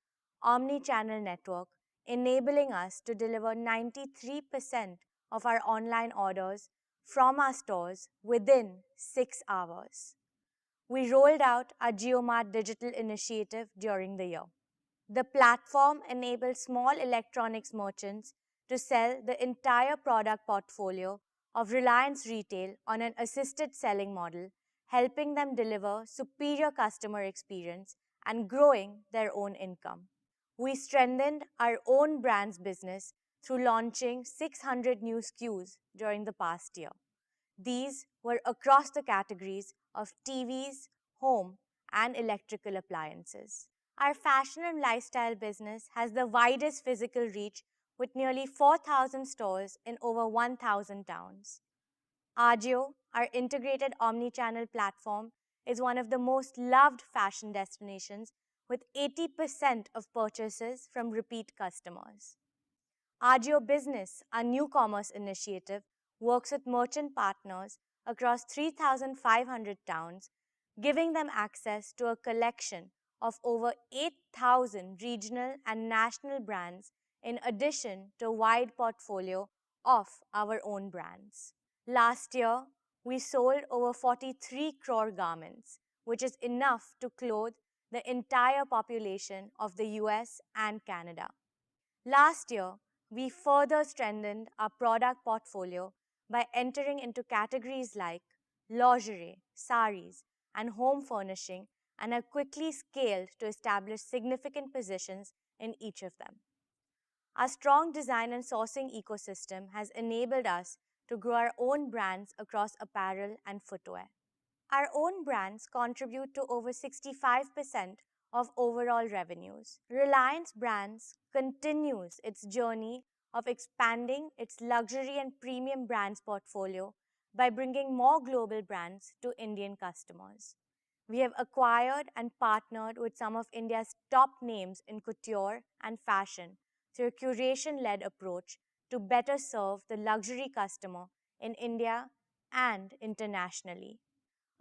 omni-channel network, enabling us to deliver 93% of our online orders from our stores within 6 hours. We rolled out our JioMart digital initiative during the year. The platform enables small electronics merchants to sell the entire product portfolio of Reliance Retail on an assisted selling model, helping them deliver superior customer experience and growing their own income. We strengthened our own brands business through launching 600 new SKUs during the past year. These were across the categories of TVs, home, and electrical appliances. Our fashion and lifestyle business has the widest physical reach with nearly 4,000 stores in over 1,000 towns. AJIO, our integrated omni-channel platform, is one of the most loved fashion destinations with 80% of purchases from repeat customers. AJIO Business, our new commerce initiative, works with merchant partners across 3,500 towns, giving them access to a collection of over 8,000 regional and national brands in addition to a wide portfolio of our own brands. Last year, we sold over 43 crore garments, which is enough to clothe the entire population of the US and Canada. Last year, we further strengthened our product portfolio by entering into categories like lingerie, saris, and home furnishing, and have quickly scaled to establish significant positions in each of them. Our strong design and sourcing ecosystem has enabled us to grow our own brands across apparel and footwear. Our own brands contribute to over 65% of overall revenues. Reliance Brands continues its journey of expanding its luxury and premium brands portfolio by bringing more global brands to Indian customers. We have acquired and partnered with some of India's top names in couture and fashion through a curation-led approach to better serve the luxury customer in India and internationally.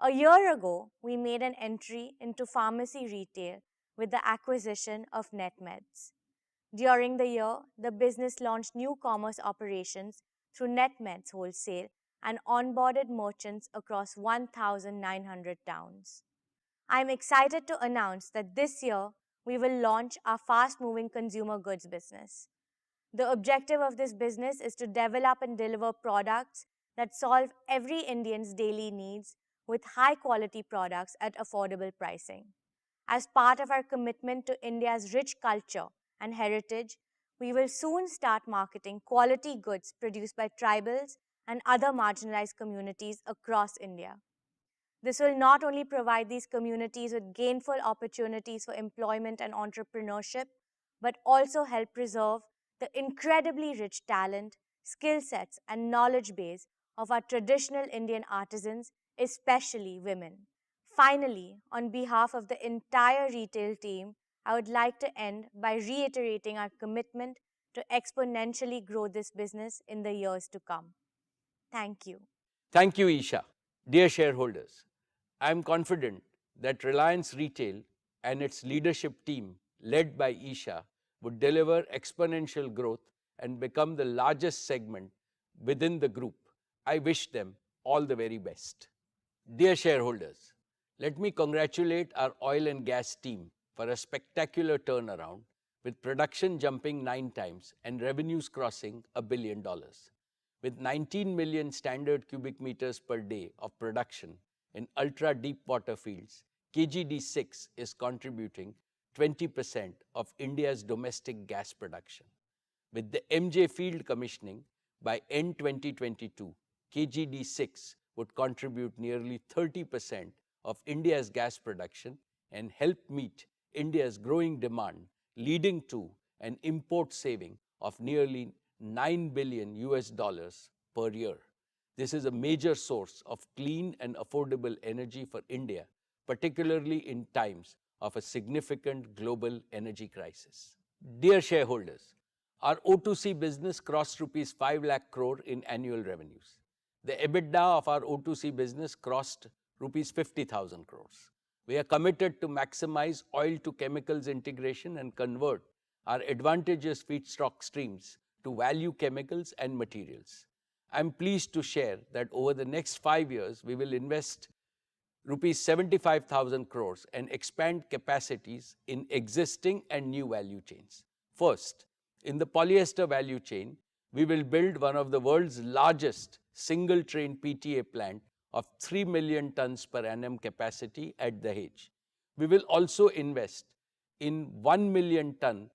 A year ago, we made an entry into pharmacy retail with the acquisition of NetMeds. During the year, the business launched new commerce operations through NetMeds Wholesale and onboarded merchants across 1,900 towns. I am excited to announce that this year we will launch our fast-moving consumer goods business. The objective of this business is to develop and deliver products that solve every Indian's daily needs with high-quality products at affordable pricing. As part of our commitment to India's rich culture and heritage, we will soon start marketing quality goods produced by tribals and other marginalized communities across India. This will not only provide these communities with gainful opportunities for employment and entrepreneurship, but also help preserve the incredibly rich talent, skill sets, and knowledge base of our traditional Indian artisans, especially women. Finally, on behalf of the entire retail team, I would like to end by reiterating our commitment to exponentially grow this business in the years to come. Thank you. Thank you, Isha. Dear shareholders, I am confident that Reliance Retail and its leadership team, led by Isha, would deliver exponential growth and become the largest segment within the group. I wish them all the very best. Dear shareholders, let me congratulate our oil and gas team for a spectacular turnaround, with production jumping 9 times and revenues crossing $1 billion. With 19 million standard cubic meters per day of production in ultra-deep water fields, KGD6 is contributing 20% of India's domestic gas production. With the MJ field commissioning by end 2022, KGD6 would contribute nearly 30% of India's gas production and help meet India's growing demand, leading to an import saving of nearly $9 billion per year. This is a major source of clean and affordable energy for India, particularly in times of a significant global energy crisis. Dear shareholders, our O2C business crossed rupees 5 lakh crore in annual revenues. The EBITDA of our O2C business crossed rupees 50,000 crores. We are committed to maximize oil to chemicals integration and convert our advantageous feedstock streams to value chemicals and materials. I am pleased to share that over the next 5 years, we will invest rupees 75,000 crores and expand capacities in existing and new value chains. First, in the polyester value chain, we will build one of the world's largest single-train PTA plant of 3 million tons per annum capacity at Dahej. We will also invest in 1 million ton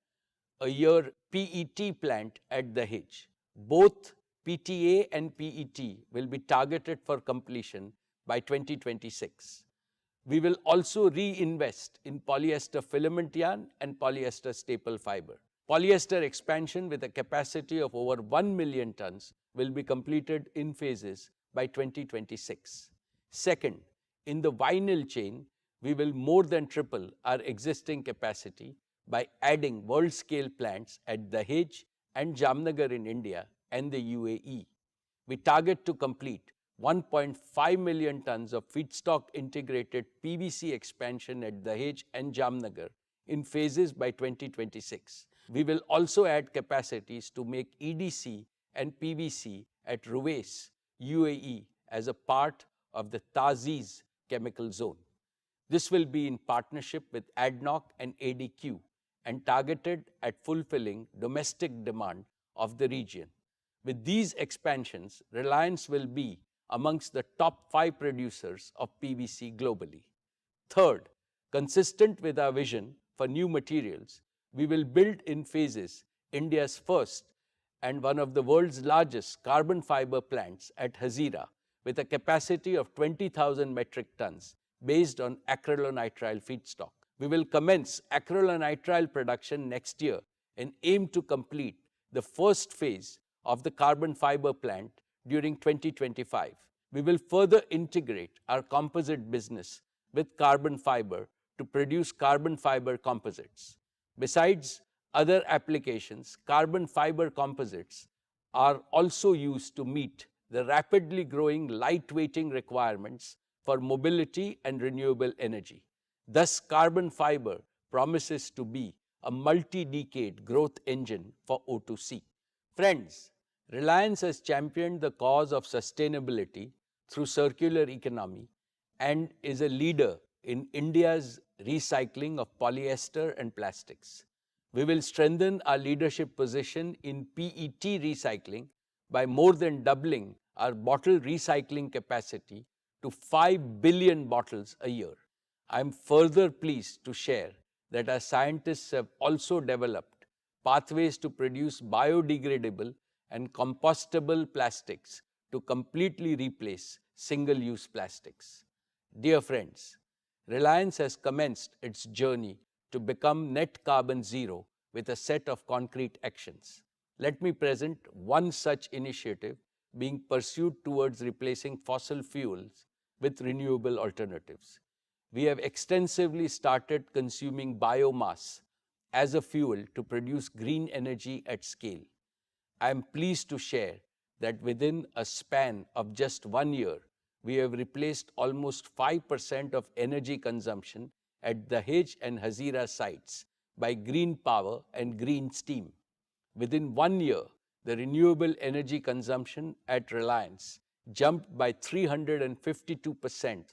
a year PET plant at Dahej. Both PTA and PET will be targeted for completion by 2026. We will also reinvest in polyester filament yarn and polyester staple fiber. Polyester expansion with a capacity of over 1 million tons will be completed in phases by 2026. Second, in the vinyl chain, we will more than triple our existing capacity by adding world-scale plants at Dahej and Jamnagar in India and the UAE. We target to complete 1.5 million tons of feedstock integrated PVC expansion at Dahej and Jamnagar in phases by 2026. We will also add capacities to make EDC and PVC at Ruwais, UAE, as a part of the Taziz chemical zone. This will be in partnership with ADNOC and ADQ and targeted at fulfilling domestic demand of the region. With these expansions, Reliance will be amongst the top 5 producers of PVC globally. Third, consistent with our vision for new materials, we will build in phases India's first and one of the world's largest carbon fiber plants at Hazira, with a capacity of 20,000 metric tons based on acrylonitrile feedstock. We will commence acrylonitrile production next year and aim to complete the first phase of the carbon fiber plant during 2025. We will further integrate our composite business with carbon fiber to produce carbon fiber composites. Besides other applications, carbon fiber composites are also used to meet the rapidly growing lightweighting requirements for mobility and renewable energy. Thus, carbon fiber promises to be a multi-decade growth engine for O2C. Friends, Reliance has championed the cause of sustainability through circular economy and is a leader in India's recycling of polyester and plastics. We will strengthen our leadership position in PET recycling by more than doubling our bottle recycling capacity to 5 billion bottles a year. I am further pleased to share that our scientists have also developed pathways to produce biodegradable and compostable plastics to completely replace single-use plastics. Dear friends, Reliance has commenced its journey to become net carbon zero with a set of concrete actions. Let me present one such initiative being pursued towards replacing fossil fuels with renewable alternatives. We have extensively started consuming biomass as a fuel to produce green energy at scale. I am pleased to share that within a span of just 1 year, we have replaced almost 5% of energy consumption at the Dahej and Hazira sites by green power and green steam. Within 1 year, the renewable energy consumption at Reliance jumped by 352%.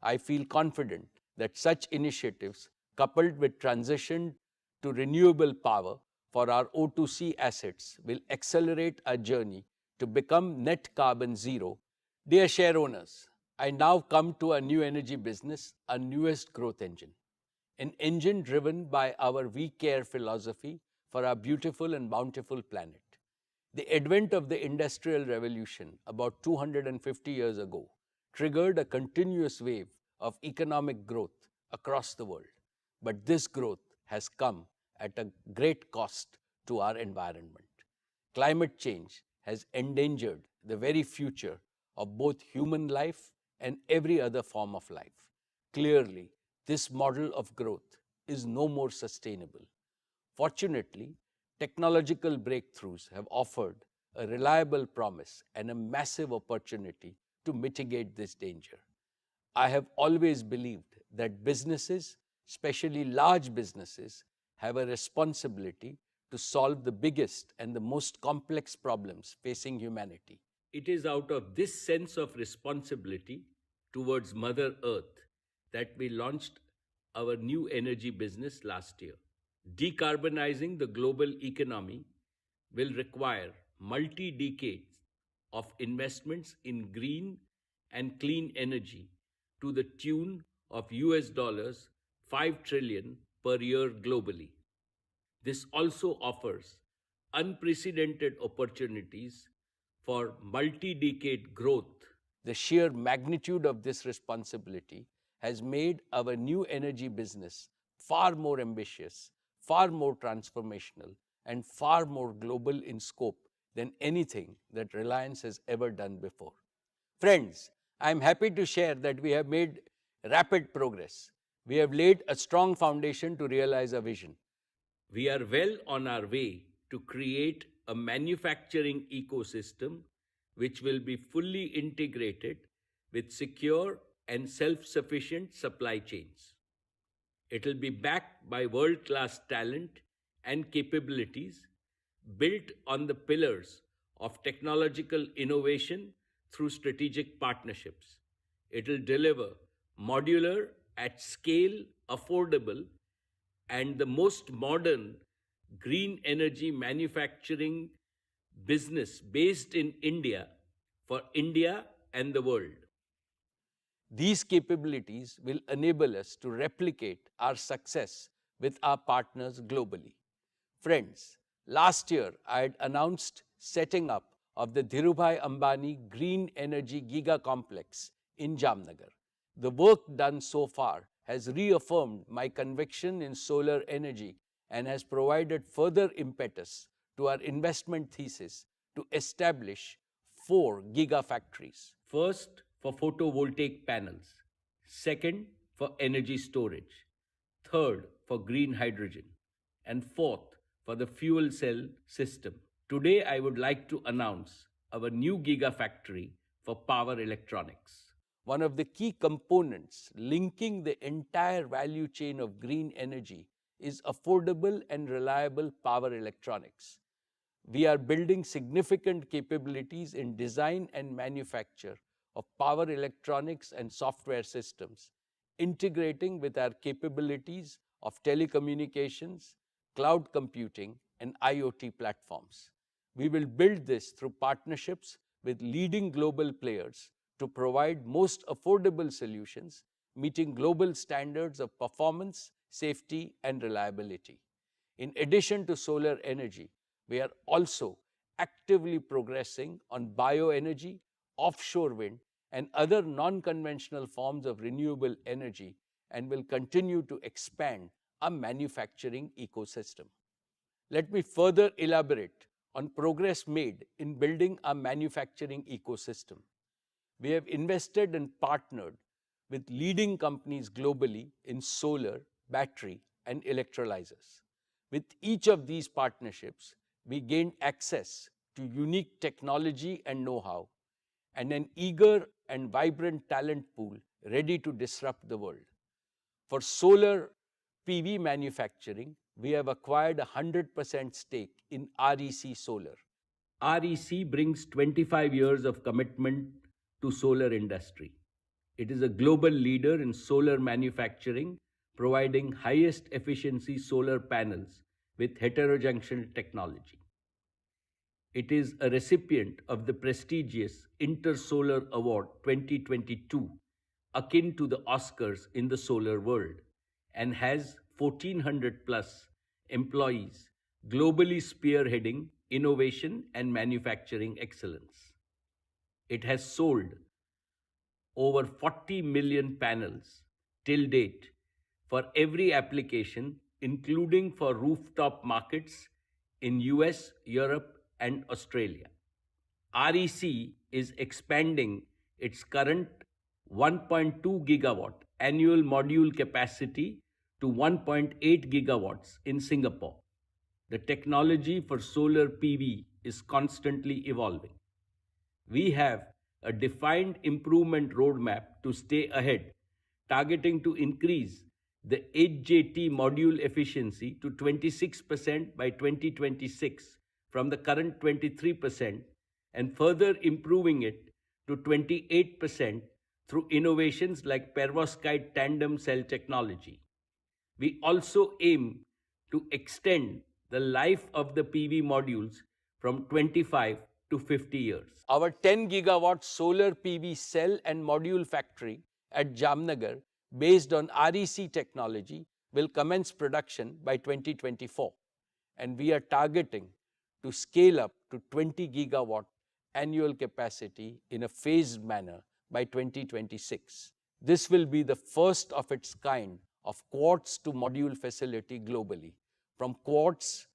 I feel confident that such initiatives, coupled with transition to renewable power for our O2C assets, will accelerate our journey to become net carbon zero. Dear share owners, I now come to our new energy business, our newest growth engine. An engine driven by our We Care philosophy for our beautiful and bountiful planet. The advent of the Industrial Revolution about 250 years ago triggered a continuous wave of economic growth across the world. But this growth has come at a great cost to our environment. Climate change has endangered the very future of both human life and every other form of life. Clearly, this model of growth is no more sustainable. Fortunately, technological breakthroughs have offered a reliable promise and a massive opportunity to mitigate this danger. I have always believed that businesses, especially large businesses, have a responsibility to solve the biggest and the most complex problems facing humanity. It is out of this sense of responsibility towards Mother Earth that we launched our new energy business last year. Decarbonizing the global economy will require multi-decades of investments in green and clean energy to the tune of US$ 5 trillion per year globally. This also offers unprecedented opportunities for multi-decade growth. The sheer magnitude of this responsibility has made our new energy business far more ambitious, far more transformational, and far more global in scope than anything that Reliance has ever done before. Friends, I am happy to share that we have made rapid progress. We have laid a strong foundation to realize our vision. We are well on our way to create a manufacturing ecosystem which will be fully integrated with secure and self-sufficient supply chains. It will be backed by world-class talent and capabilities built on the pillars of technological innovation through strategic partnerships. It will deliver modular, at scale, affordable, and the most modern green energy manufacturing business based in India for India and the world. These capabilities will enable us to replicate our success with our partners globally. Friends, last year I had announced setting up of the Dhirubhai Ambani Green Energy Giga Complex in Jamnagar. The work done so far has reaffirmed my conviction in solar energy and has provided further impetus to our investment thesis to establish 4 gigafactories. First, for photovoltaic panels. Second, for energy storage. Third, for green hydrogen. And fourth, for the fuel cell system. Today, I would like to announce our new gigafactory for power electronics. One of the key components linking the entire value chain of green energy is affordable and reliable power electronics. We are building significant capabilities in design and manufacture of power electronics and software systems, integrating with our capabilities of telecommunications, cloud computing, and IoT platforms. We will build this through partnerships with leading global players to provide most affordable solutions, meeting global standards of performance, safety, and reliability. In addition to solar energy, we are also actively progressing on bioenergy, offshore wind, and other non-conventional forms of renewable energy, and will continue to expand our manufacturing ecosystem. Let me further elaborate on progress made in building our manufacturing ecosystem. We have invested and partnered with leading companies globally in solar, battery, and electrolyzers. With each of these partnerships, we gained access to unique technology and know-how, and an eager and vibrant talent pool ready to disrupt the world. For solar PV manufacturing, we have acquired a 100% stake in REC Solar. REC brings 25 years of commitment to solar industry. It is a global leader in solar manufacturing, providing highest efficiency solar panels with heterojunction technology. It is a recipient of the prestigious Intersolar Award 2022, akin to the Oscars in the solar world, and has 1,400 plus employees globally spearheading innovation and manufacturing excellence. It has sold over 40 million panels till date for every application, including for rooftop markets in US, Europe, and Australia. REC is expanding its current 1.2 gigawatt annual module capacity to 1.8 gigawatts in Singapore. The technology for solar PV is constantly evolving. We have a defined improvement roadmap to stay ahead, targeting to increase the AJIO module efficiency to 26% by 2026 from the current 23% and further improving it to 28% through innovations like perovskite tandem cell technology. We also aim to extend the life of the PV modules from 25 to 50 years. Our 10 gigawatt solar PV cell and module factory at Jamnagar, based on REC technology, will commence production by 2024, and we are targeting to scale up to 20 gigawatt annual capacity in a phased manner by 2026. This will be the first of its kind of quartz to module facility globally, from quartz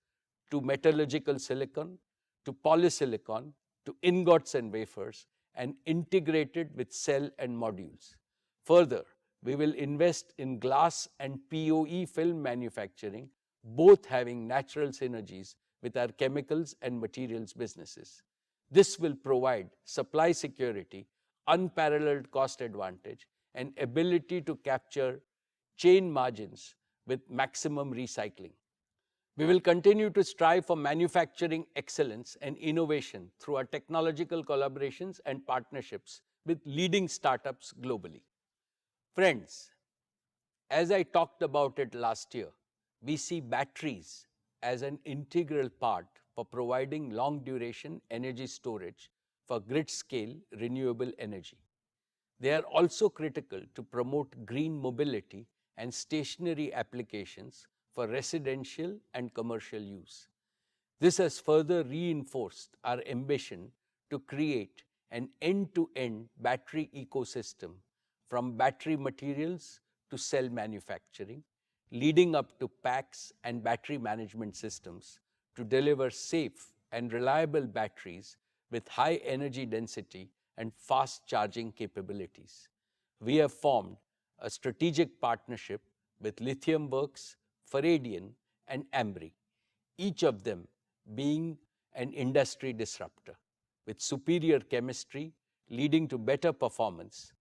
to metallurgical silicon to polysilicon to ingots and wafers, and integrated with cell and modules. Further, we will invest in glass and POE film manufacturing, both having natural synergies with our chemicals and materials businesses. This will provide supply security, unparalleled cost advantage, and ability to capture chain margins with maximum recycling. We will continue to strive for manufacturing excellence and innovation through our technological collaborations and partnerships with leading startups globally. Friends, as I talked about it last year, we see batteries as an integral part for providing long-duration energy storage for grid-scale renewable energy. They are also critical to promote green mobility and stationary applications for residential and commercial use. This has further reinforced our ambition to create an end-to-end battery ecosystem from battery materials to cell manufacturing, leading up to packs and battery management systems to deliver safe and reliable batteries with high energy density and fast charging capabilities. We have formed a strategic partnership with Lithium Works, Faradion, and Ambri, each of them being an industry disruptor with superior chemistry leading to better performance,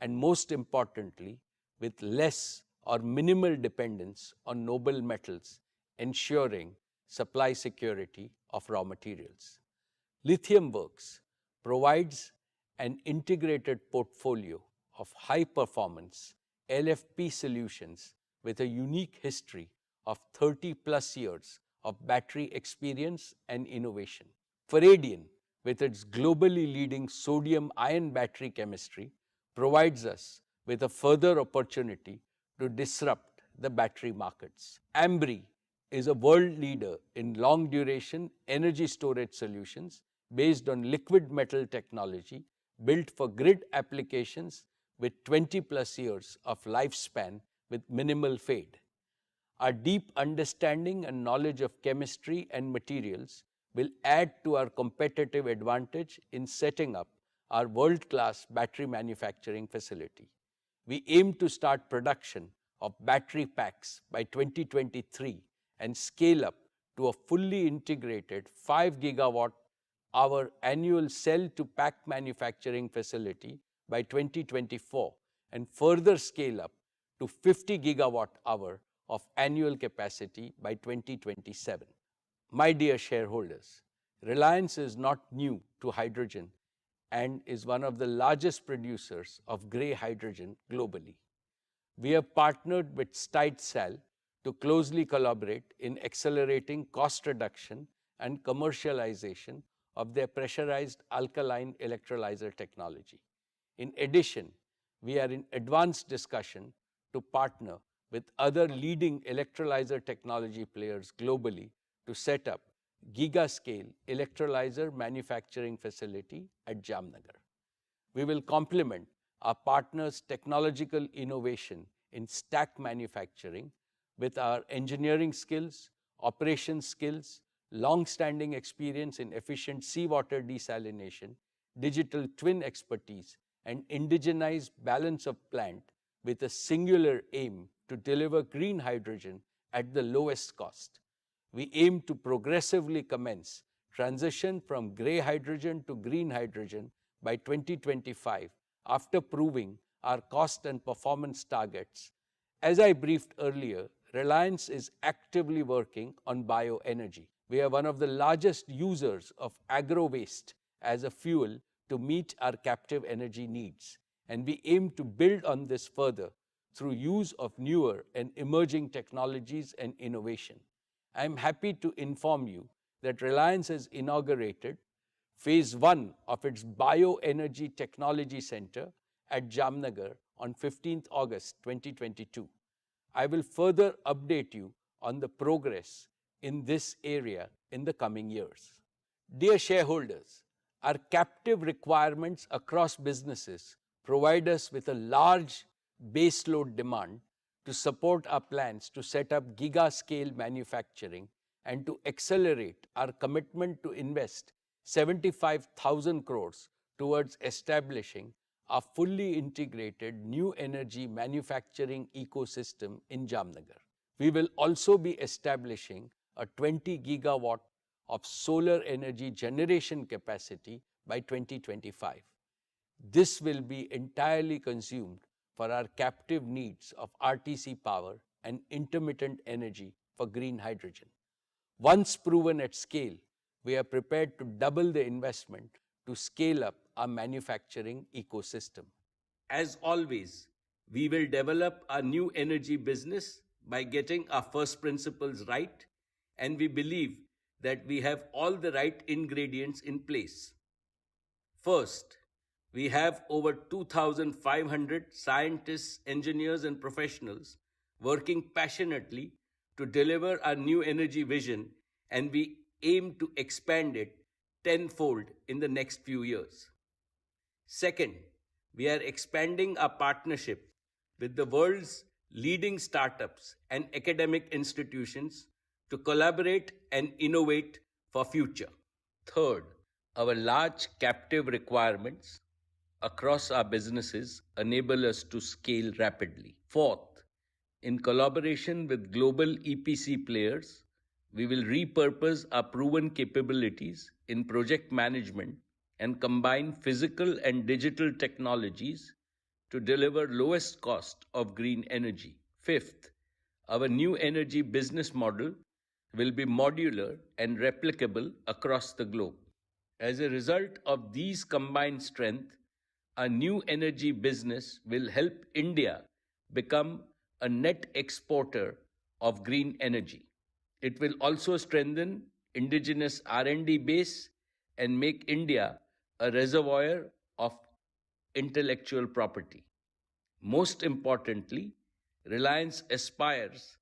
and most importantly, with less or minimal dependence on noble metals, ensuring supply security of raw materials. Lithium Works provides an integrated portfolio of high-performance LFP solutions with a unique history of 30+ years of battery experience and innovation. Faradion, with its globally leading sodium-ion battery chemistry, provides us with a further opportunity to disrupt the battery markets. Ambri is a world leader in long-duration energy storage solutions based on liquid metal technology built for grid applications with 20+ years of lifespan with minimal fade. Our deep understanding and knowledge of chemistry and materials will add to our competitive advantage in setting up our world-class battery manufacturing facility. We aim to start production of battery packs by 2023 and scale up to a fully integrated 5 GWh annual cell-to-pack manufacturing facility by 2024 and further scale up to 50 GWh of annual capacity by 2027. My dear shareholders, Reliance is not new to hydrogen and is one of the largest producers of grey hydrogen globally. We have partnered with Stigesal to closely collaborate in accelerating cost reduction and commercialization of their pressurized alkaline electrolyzer technology. In addition, we are in advanced discussion to partner with other leading electrolyzer technology players globally to set up giga-scale electrolyzer manufacturing facility at Jamnagar. We will complement our partners' technological innovation in stack manufacturing with our engineering skills, operations skills, long-standing experience in efficient seawater desalination, digital twin expertise, and indigenized balance of plant with a singular aim to deliver green hydrogen at the lowest cost. We aim to progressively commence transition from grey hydrogen to green hydrogen by 2025 after proving our cost and performance targets. As I briefed earlier, Reliance is actively working on bioenergy. We are one of the largest users of agro-waste as a fuel to meet our captive energy needs, and we aim to build on this further through use of newer and emerging technologies and innovation. I am happy to inform you that Reliance has inaugurated Phase 1 of its Bioenergy Technology Center at Jamnagar on 15th August 2022. I will further update you on the progress in this area in the coming years. Dear shareholders, our captive requirements across businesses provide us with a large baseload demand to support our plans to set up giga-scale manufacturing and to accelerate our commitment to invest 75,000 crores towards establishing a fully integrated new energy manufacturing ecosystem in Jamnagar. We will also be establishing a 20 gigawatt of solar energy generation capacity by 2025. This will be entirely consumed for our captive needs of RTC power and intermittent energy for green hydrogen. Once proven at scale, we are prepared to double the investment to scale up our manufacturing ecosystem. As always, we will develop our new energy business by getting our first principles right, and we believe that we have all the right ingredients in place. First, we have over 2,500 scientists, engineers, and professionals working passionately to deliver our new energy vision, and we aim to expand it tenfold in the next few years. Second, we are expanding our partnership with the world's leading startups and academic institutions to collaborate and innovate for future. Third, our large captive requirements across our businesses enable us to scale rapidly. Fourth, in collaboration with global EPC players, we will repurpose our proven capabilities in project management and combine physical and digital technologies to deliver lowest cost of green energy. Fifth, our new energy business model will be modular and replicable across the globe. As a result of these combined strengths, a new energy business will help India become a net exporter of green energy. It will also strengthen indigenous R&D base and make India a reservoir of intellectual property. Most importantly, Reliance aspires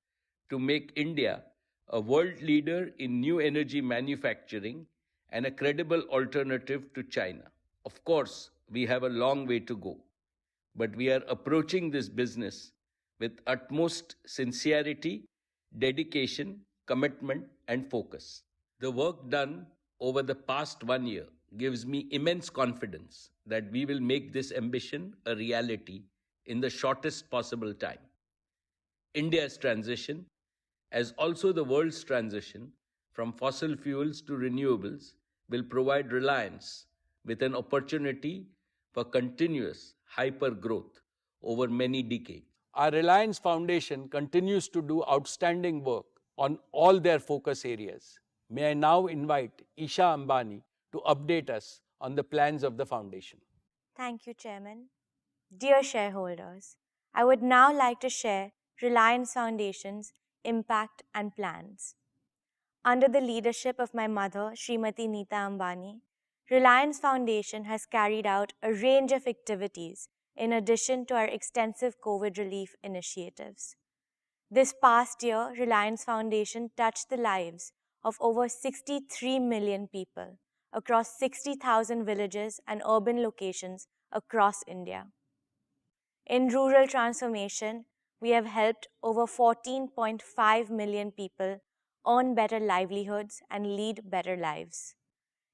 to make India a world leader in new energy manufacturing and a credible alternative to China. Of course, we have a long way to go, but we are approaching this business with utmost sincerity, dedication, commitment, and focus. The work done over the past 1 year gives me immense confidence that we will make this ambition a reality in the shortest possible time. India's transition, as also the world's transition from fossil fuels to renewables, will provide Reliance with an opportunity for continuous hyper growth over many decades. Our Reliance Foundation continues to do outstanding work on all their focus areas. May I now invite Isha Ambani to update us on the plans of the foundation. Thank you, Chairman. Dear shareholders, I would now like to share Reliance Foundation's impact and plans. Under the leadership of my mother, Srimati Neeta Ambani, Reliance Foundation has carried out a range of activities in addition to our extensive COVID relief initiatives. This past year, Reliance Foundation touched the lives of over 63 million people across 60,000 villages and urban locations across India. In rural transformation, we have helped over 14.5 million people earn better livelihoods and lead better lives.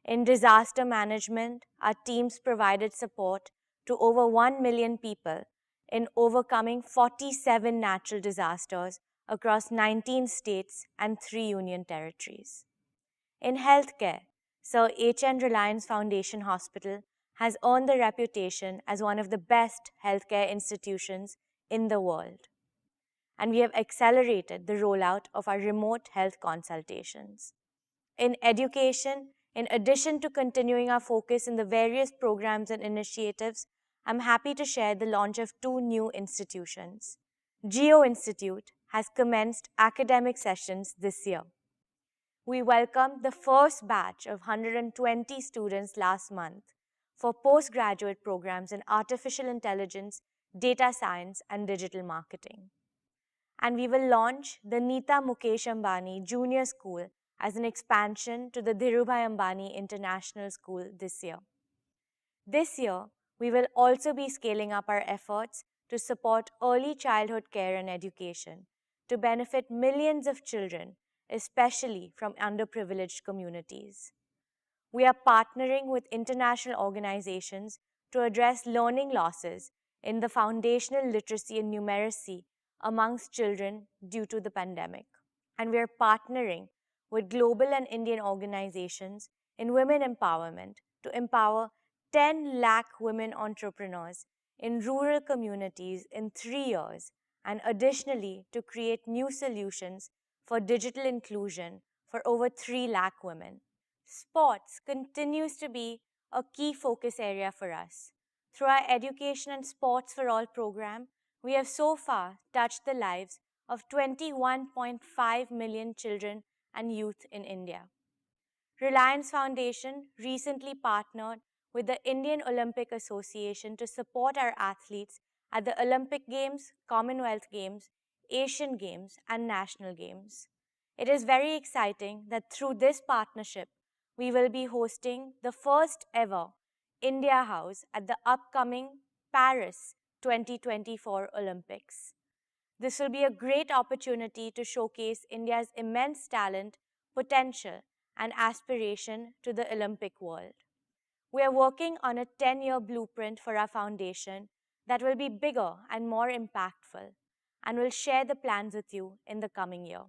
In disaster management, our teams provided support to over 1 million people in overcoming 47 natural disasters across 19 states and 3 union territories. In healthcare, Sir H.N. Reliance Foundation Hospital has earned the reputation as one of the best healthcare institutions in the world. And we have accelerated the rollout of our remote health consultations. In education, in addition to continuing our focus in the various programs and initiatives, I'm happy to share the launch of 2 new institutions. JIo Institute has commenced academic sessions this year. We welcomed the first batch of 120 students last month for postgraduate programs in artificial intelligence, data science, and digital marketing. And we will launch the Neeta Mukesh Ambani Junior School as an expansion to the Dhirubhai Ambani International School this year. This year, we will also be scaling up our efforts to support early childhood care and education to benefit millions of children, especially from underprivileged communities. We are partnering with international organizations to address learning losses in the foundational literacy and numeracy amongst children due to the pandemic. And we are partnering with global and Indian organizations in women empowerment to empower 10 lakh women entrepreneurs in rural communities in 3 years, and additionally to create new solutions for digital inclusion for over 3 lakh women. Sports continues to be a key focus area for us. Through our Education and Sports for All program, we have so far touched the lives of 21.5 million children and youth in India. Reliance Foundation recently partnered with the Indian Olympic Association to support our athletes at the Olympic Games, Commonwealth Games, Asian Games, and National Games. It is very exciting that through this partnership, we will be hosting the first ever India House at the upcoming Paris 2024 Olympics. This will be a great opportunity to showcase India's immense talent, potential, and aspiration to the Olympic world. We are working on a 10-year blueprint for our foundation that will be bigger and more impactful, and will share the plans with you in the coming year.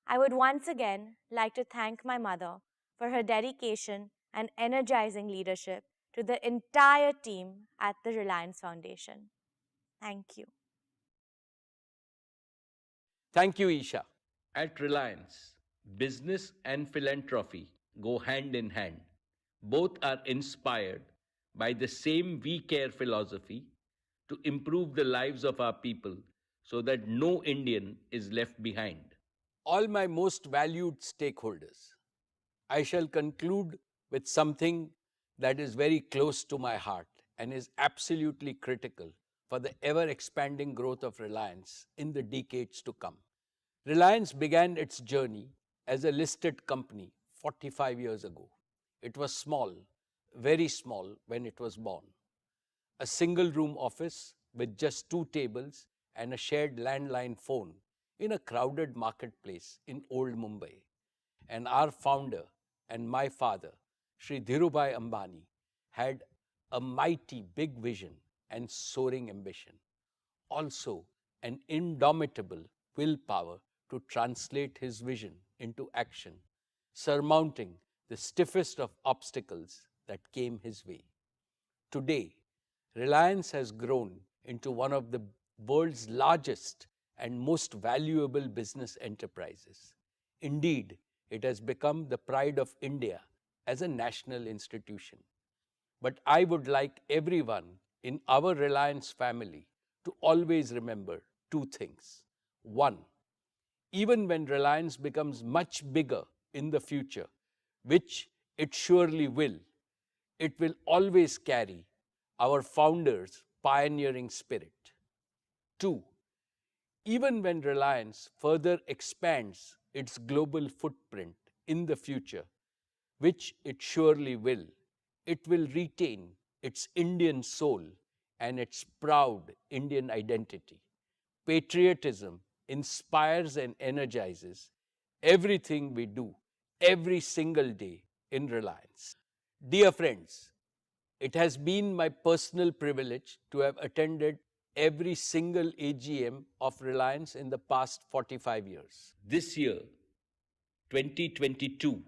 I would once again like to thank my mother for her dedication and energizing leadership to the entire team at the Reliance Foundation. Thank you. Thank you, Isha. At Reliance, business and philanthropy go hand in hand. Both are inspired by the same We Care philosophy to improve the lives of our people so that no Indian is left behind. All my most valued stakeholders, I shall conclude with something that is very close to my heart and is absolutely critical for the ever-expanding growth of Reliance in the decades to come. Reliance began its journey as a listed company 45 years ago. It was small, very small when it was born. A single-room office with just 2 tables and a shared landline phone in a crowded marketplace in old Mumbai. And our founder and my father, Sri Dhirubhai Ambani, had a mighty big vision and soaring ambition. Also, an indomitable willpower to translate his vision into action, surmounting the stiffest of obstacles that came his way. Today, Reliance has grown into one of the world's largest and most valuable business enterprises. Indeed, it has become the pride of India as a national institution. But I would like everyone in our Reliance family to always remember 2 things. One, even when Reliance becomes much bigger in the future, which it surely will always carry our founders' pioneering spirit. 2, even when Reliance further expands its global footprint in the future, which it surely will, it will retain its Indian soul and its proud Indian identity. Patriotism inspires and energizes everything we do every single day in Reliance. Dear friends, it has been my personal privilege to have attended every single AGM of Reliance in the past 45 years. This year, 2022,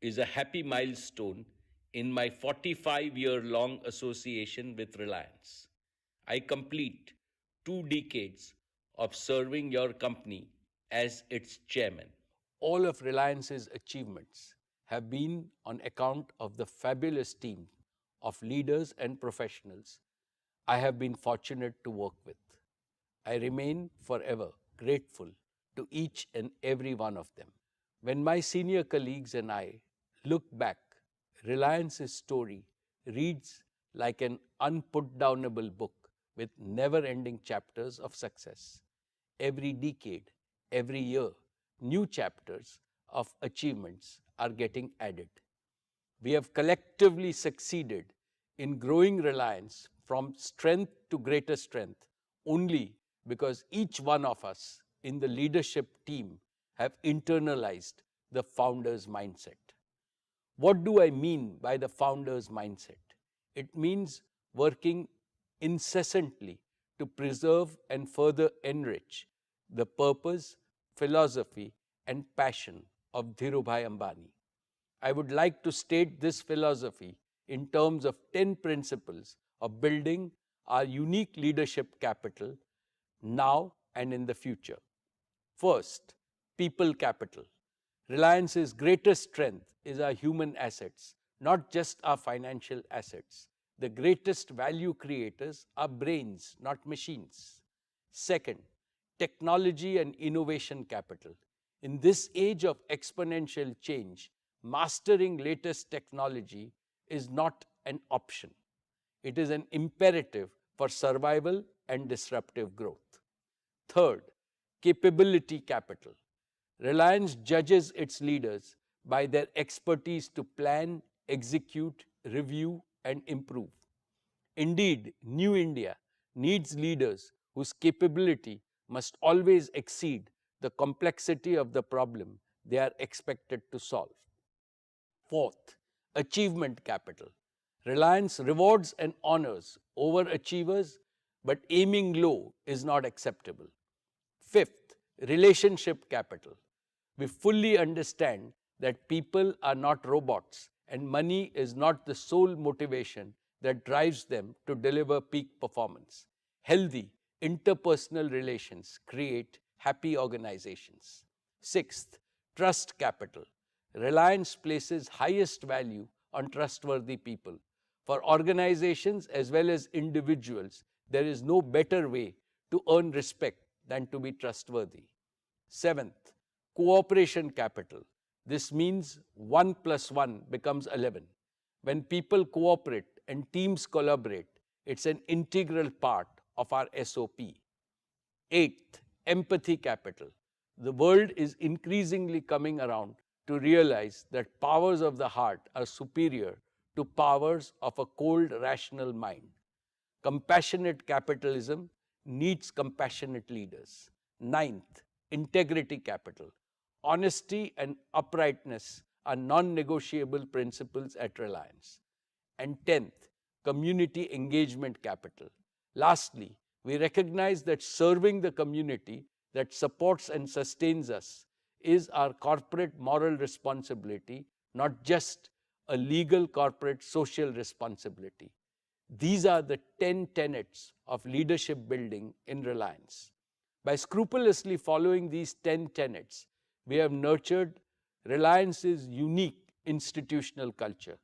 is a happy milestone in my 45-year-long association with Reliance. I complete 2 decades of serving your company as its chairman. All of Reliance's achievements have been on account of the fabulous team of leaders and professionals I have been fortunate to work with. I remain forever grateful to each and every one of them. When my senior colleagues and I look back, Reliance's story reads like an unputdownable book with never-ending chapters of success. Every decade, every year, new chapters of achievements are getting added. We have collectively succeeded in growing Reliance from strength to greater strength only because each one of us in the leadership team have internalized the founder's mindset. What do I mean by the founder's mindset? It means working incessantly to preserve and further enrich the purpose, philosophy, and passion of Dhirubhai Ambani. I would like to state this philosophy in terms of 10 principles of building our unique leadership capital now and in the future. First, people capital. Reliance's greatest strength is our human assets, not just our financial assets. The greatest value creators are brains, not machines. Second, technology and innovation capital. In this age of exponential change, mastering latest technology is not an option. It is an imperative for survival and disruptive growth. Third, capability capital. Reliance judges its leaders by their expertise to plan, execute, review, and improve. Indeed, New India needs leaders whose capability must always exceed the complexity of the problem they are expected to solve. Fourth, achievement capital. Reliance rewards and honors overachievers, but aiming low is not acceptable. Fifth, relationship capital. We fully understand that people are not robots and money is not the sole motivation that drives them to deliver peak performance. Healthy interpersonal relations create happy organizations. Sixth, trust capital. Reliance places highest value on trustworthy people. For organizations as well as individuals, there is no better way to earn respect than to be trustworthy. Seventh, cooperation capital. This means 1 plus 1 becomes 11. When people cooperate and teams collaborate, it's an integral part of our SOP. Eighth, empathy capital. The world is increasingly coming around to realize that powers of the heart are superior to powers of a cold, rational mind. Compassionate capitalism needs compassionate leaders. Ninth, integrity capital. Honesty and uprightness are non-negotiable principles at Reliance. And 10th, community engagement capital. Lastly, we recognize that serving the community that supports and sustains us is our corporate moral responsibility, not just a legal corporate social responsibility. These are the 10 tenets of leadership building in Reliance. By scrupulously following these 10 tenets, we have nurtured Reliance's unique institutional culture.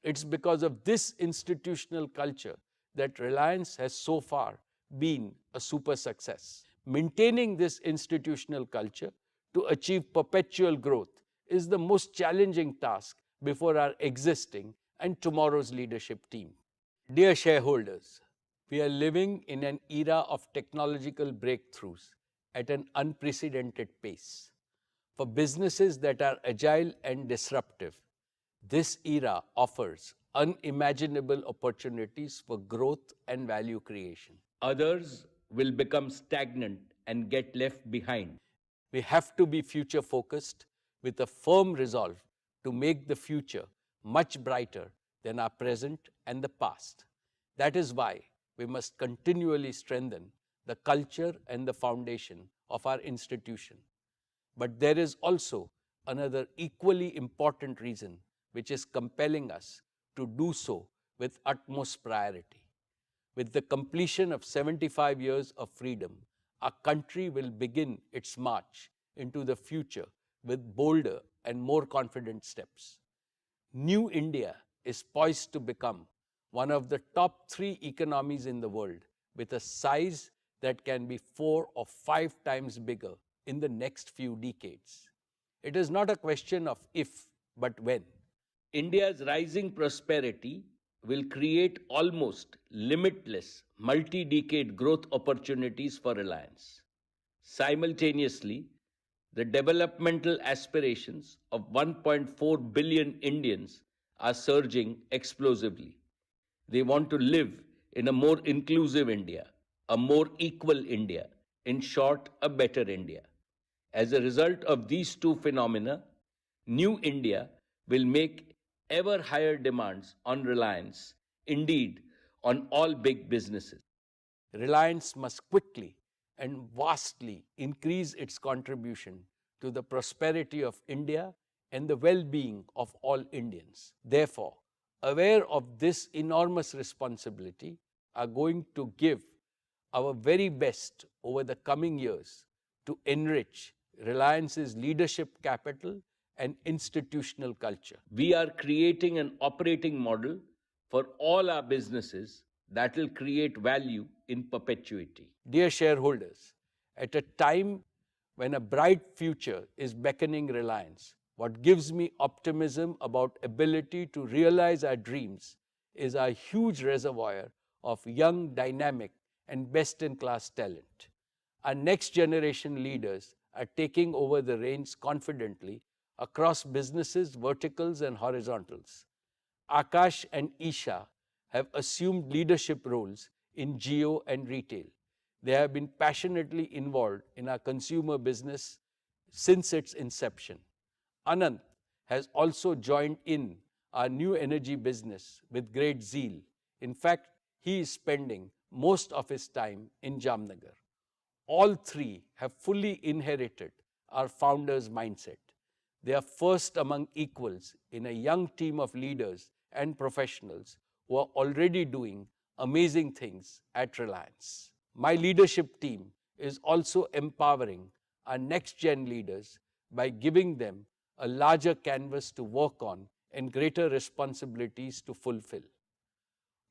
It's because of this institutional culture that Reliance has so far been a super success. Maintaining this institutional culture to achieve perpetual growth is the most challenging task before our existing and tomorrow's leadership team. Dear shareholders, we are living in an era of technological breakthroughs at an unprecedented pace. For businesses that are agile and disruptive, this era offers unimaginable opportunities for growth and value creation. Others will become stagnant and get left behind. We have to be future-focused with a firm resolve to make the future much brighter than our present and the past. That is why we must continually strengthen the culture and the foundation of our institution. But there is also another equally important reason which is compelling us to do so with utmost priority. With the completion of 75 years of freedom, our country will begin its march into the future with bolder and more confident steps. New India is poised to become one of the top 3 economies in the world with a size that can be 4 or 5 times bigger in the next few decades. It is not a question of if, but when. India's rising prosperity will create almost limitless multi-decade growth opportunities for Reliance. Simultaneously, the developmental aspirations of 1.4 billion Indians are surging explosively. They want to live in a more inclusive India, a more equal India, in short, a better India. As a result of these two phenomena, New India will make ever higher demands on Reliance, indeed, on all big businesses. Reliance must quickly and vastly increase its contribution to the prosperity of India and the well-being of all Indians. Therefore, aware of this enormous responsibility, are going to give our very best over the coming years to enrich Reliance's leadership capital and institutional culture. We are creating an operating model for all our businesses that will create value in perpetuity. Dear shareholders, at a time when a bright future is beckoning Reliance, what gives me optimism about ability to realize our dreams is our huge reservoir of young, dynamic, and best-in-class talent. Our next generation leaders are taking over the reins confidently across businesses, verticals and horizontals. Akash and Isha have assumed leadership roles in Jio and retail. They have been passionately involved in our consumer business since its inception. Anant has also joined in our new energy business with great zeal. In fact, he is spending most of his time in Jamnagar. All three have fully inherited our founder's mindset. They are first among equals in a young team of leaders and professionals who are already doing amazing things at Reliance. My leadership team is also empowering our next-gen leaders by giving them a larger canvas to work on and greater responsibilities to fulfill.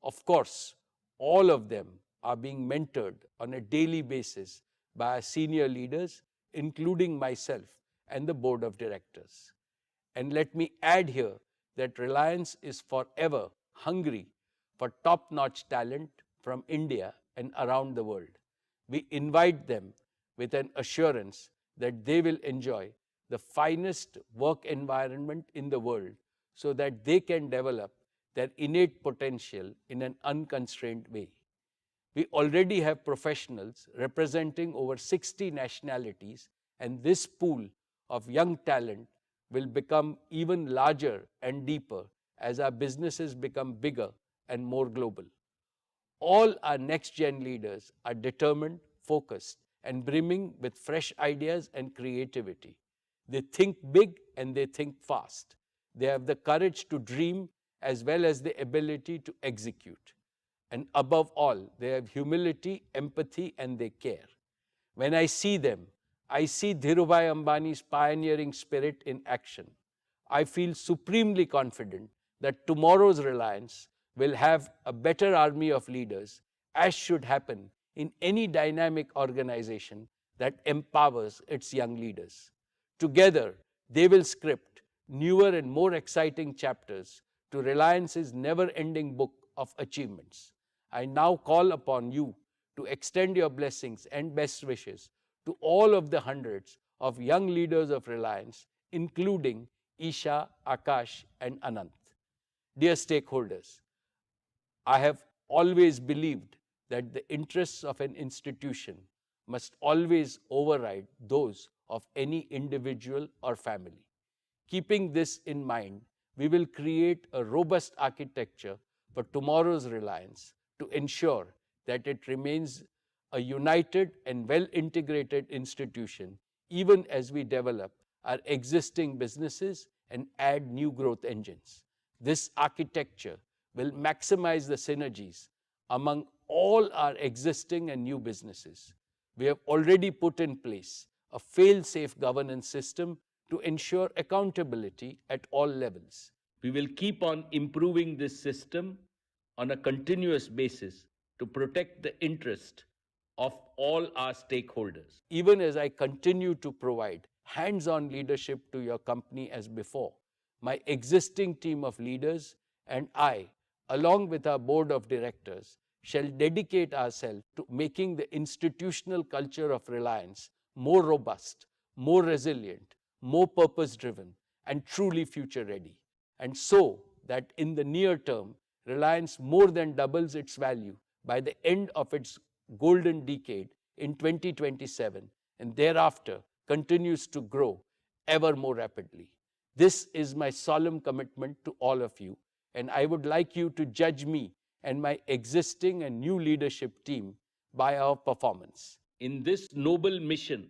Of course, all of them are being mentored on a daily basis by our senior leaders, including myself and the board of directors. And let me add here that Reliance is forever hungry for top-notch talent from India and around the world. We invite them with an assurance that they will enjoy the finest work environment in the world so that they can develop their innate potential in an unconstrained way. We already have professionals representing over 60 nationalities, and this pool of young talent will become even larger and deeper as our businesses become bigger and more global. All our next-gen leaders are determined, focused, and brimming with fresh ideas and creativity. They think big and they think fast. They have the courage to dream as well as the ability to execute. And above all, they have humility, empathy, and they care. When I see them, I see Dhirubhai Ambani's pioneering spirit in action. I feel supremely confident that tomorrow's Reliance will have a better army of leaders, as should happen in any dynamic organization that empowers its young leaders. Together, they will script newer and more exciting chapters to Reliance's never-ending book of achievements. I now call upon you to extend your blessings and best wishes to all of the hundreds of young leaders of Reliance, including Isha, Akash, and Anant. Dear stakeholders, I have always believed that the interests of an institution must always override those of any individual or family. Keeping this in mind, we will create a robust architecture for tomorrow's Reliance to ensure that it remains a united and well-integrated institution even as we develop our existing businesses and add new growth engines. This architecture will maximize the synergies among all our existing and new businesses. We have already put in place a fail-safe governance system to ensure accountability at all levels. We will keep on improving this system on a continuous basis to protect the interest of all our stakeholders. Even as I continue to provide hands-on leadership to your company as before, my existing team of leaders and I, along with our board of directors, shall dedicate ourselves to making the institutional culture of Reliance more robust, more resilient, more purpose-driven, and truly future-ready. And so that in the near term, Reliance more than doubles its value by the end of its golden decade in 2027, and thereafter continues to grow ever more rapidly. This is my solemn commitment to all of you, and I would like you to judge me and my existing and new leadership team by our performance. In this noble mission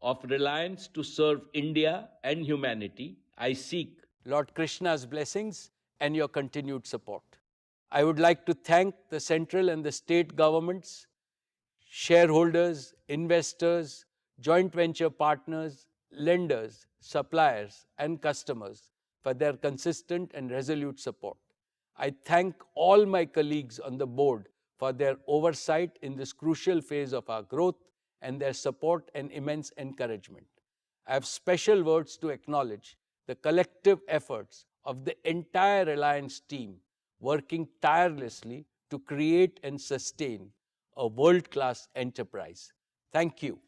of Reliance to serve India and humanity, I seek Lord Krishna's blessings and your continued support. I would like to thank the central and the state governments, shareholders, investors, joint venture partners, lenders, suppliers, and customers for their consistent and resolute support. I thank all my colleagues on the board for their oversight in this crucial phase of our growth and their support and immense encouragement. I have special words to acknowledge the collective efforts of the entire Reliance team working tirelessly to create and sustain a world-class enterprise. Thank you.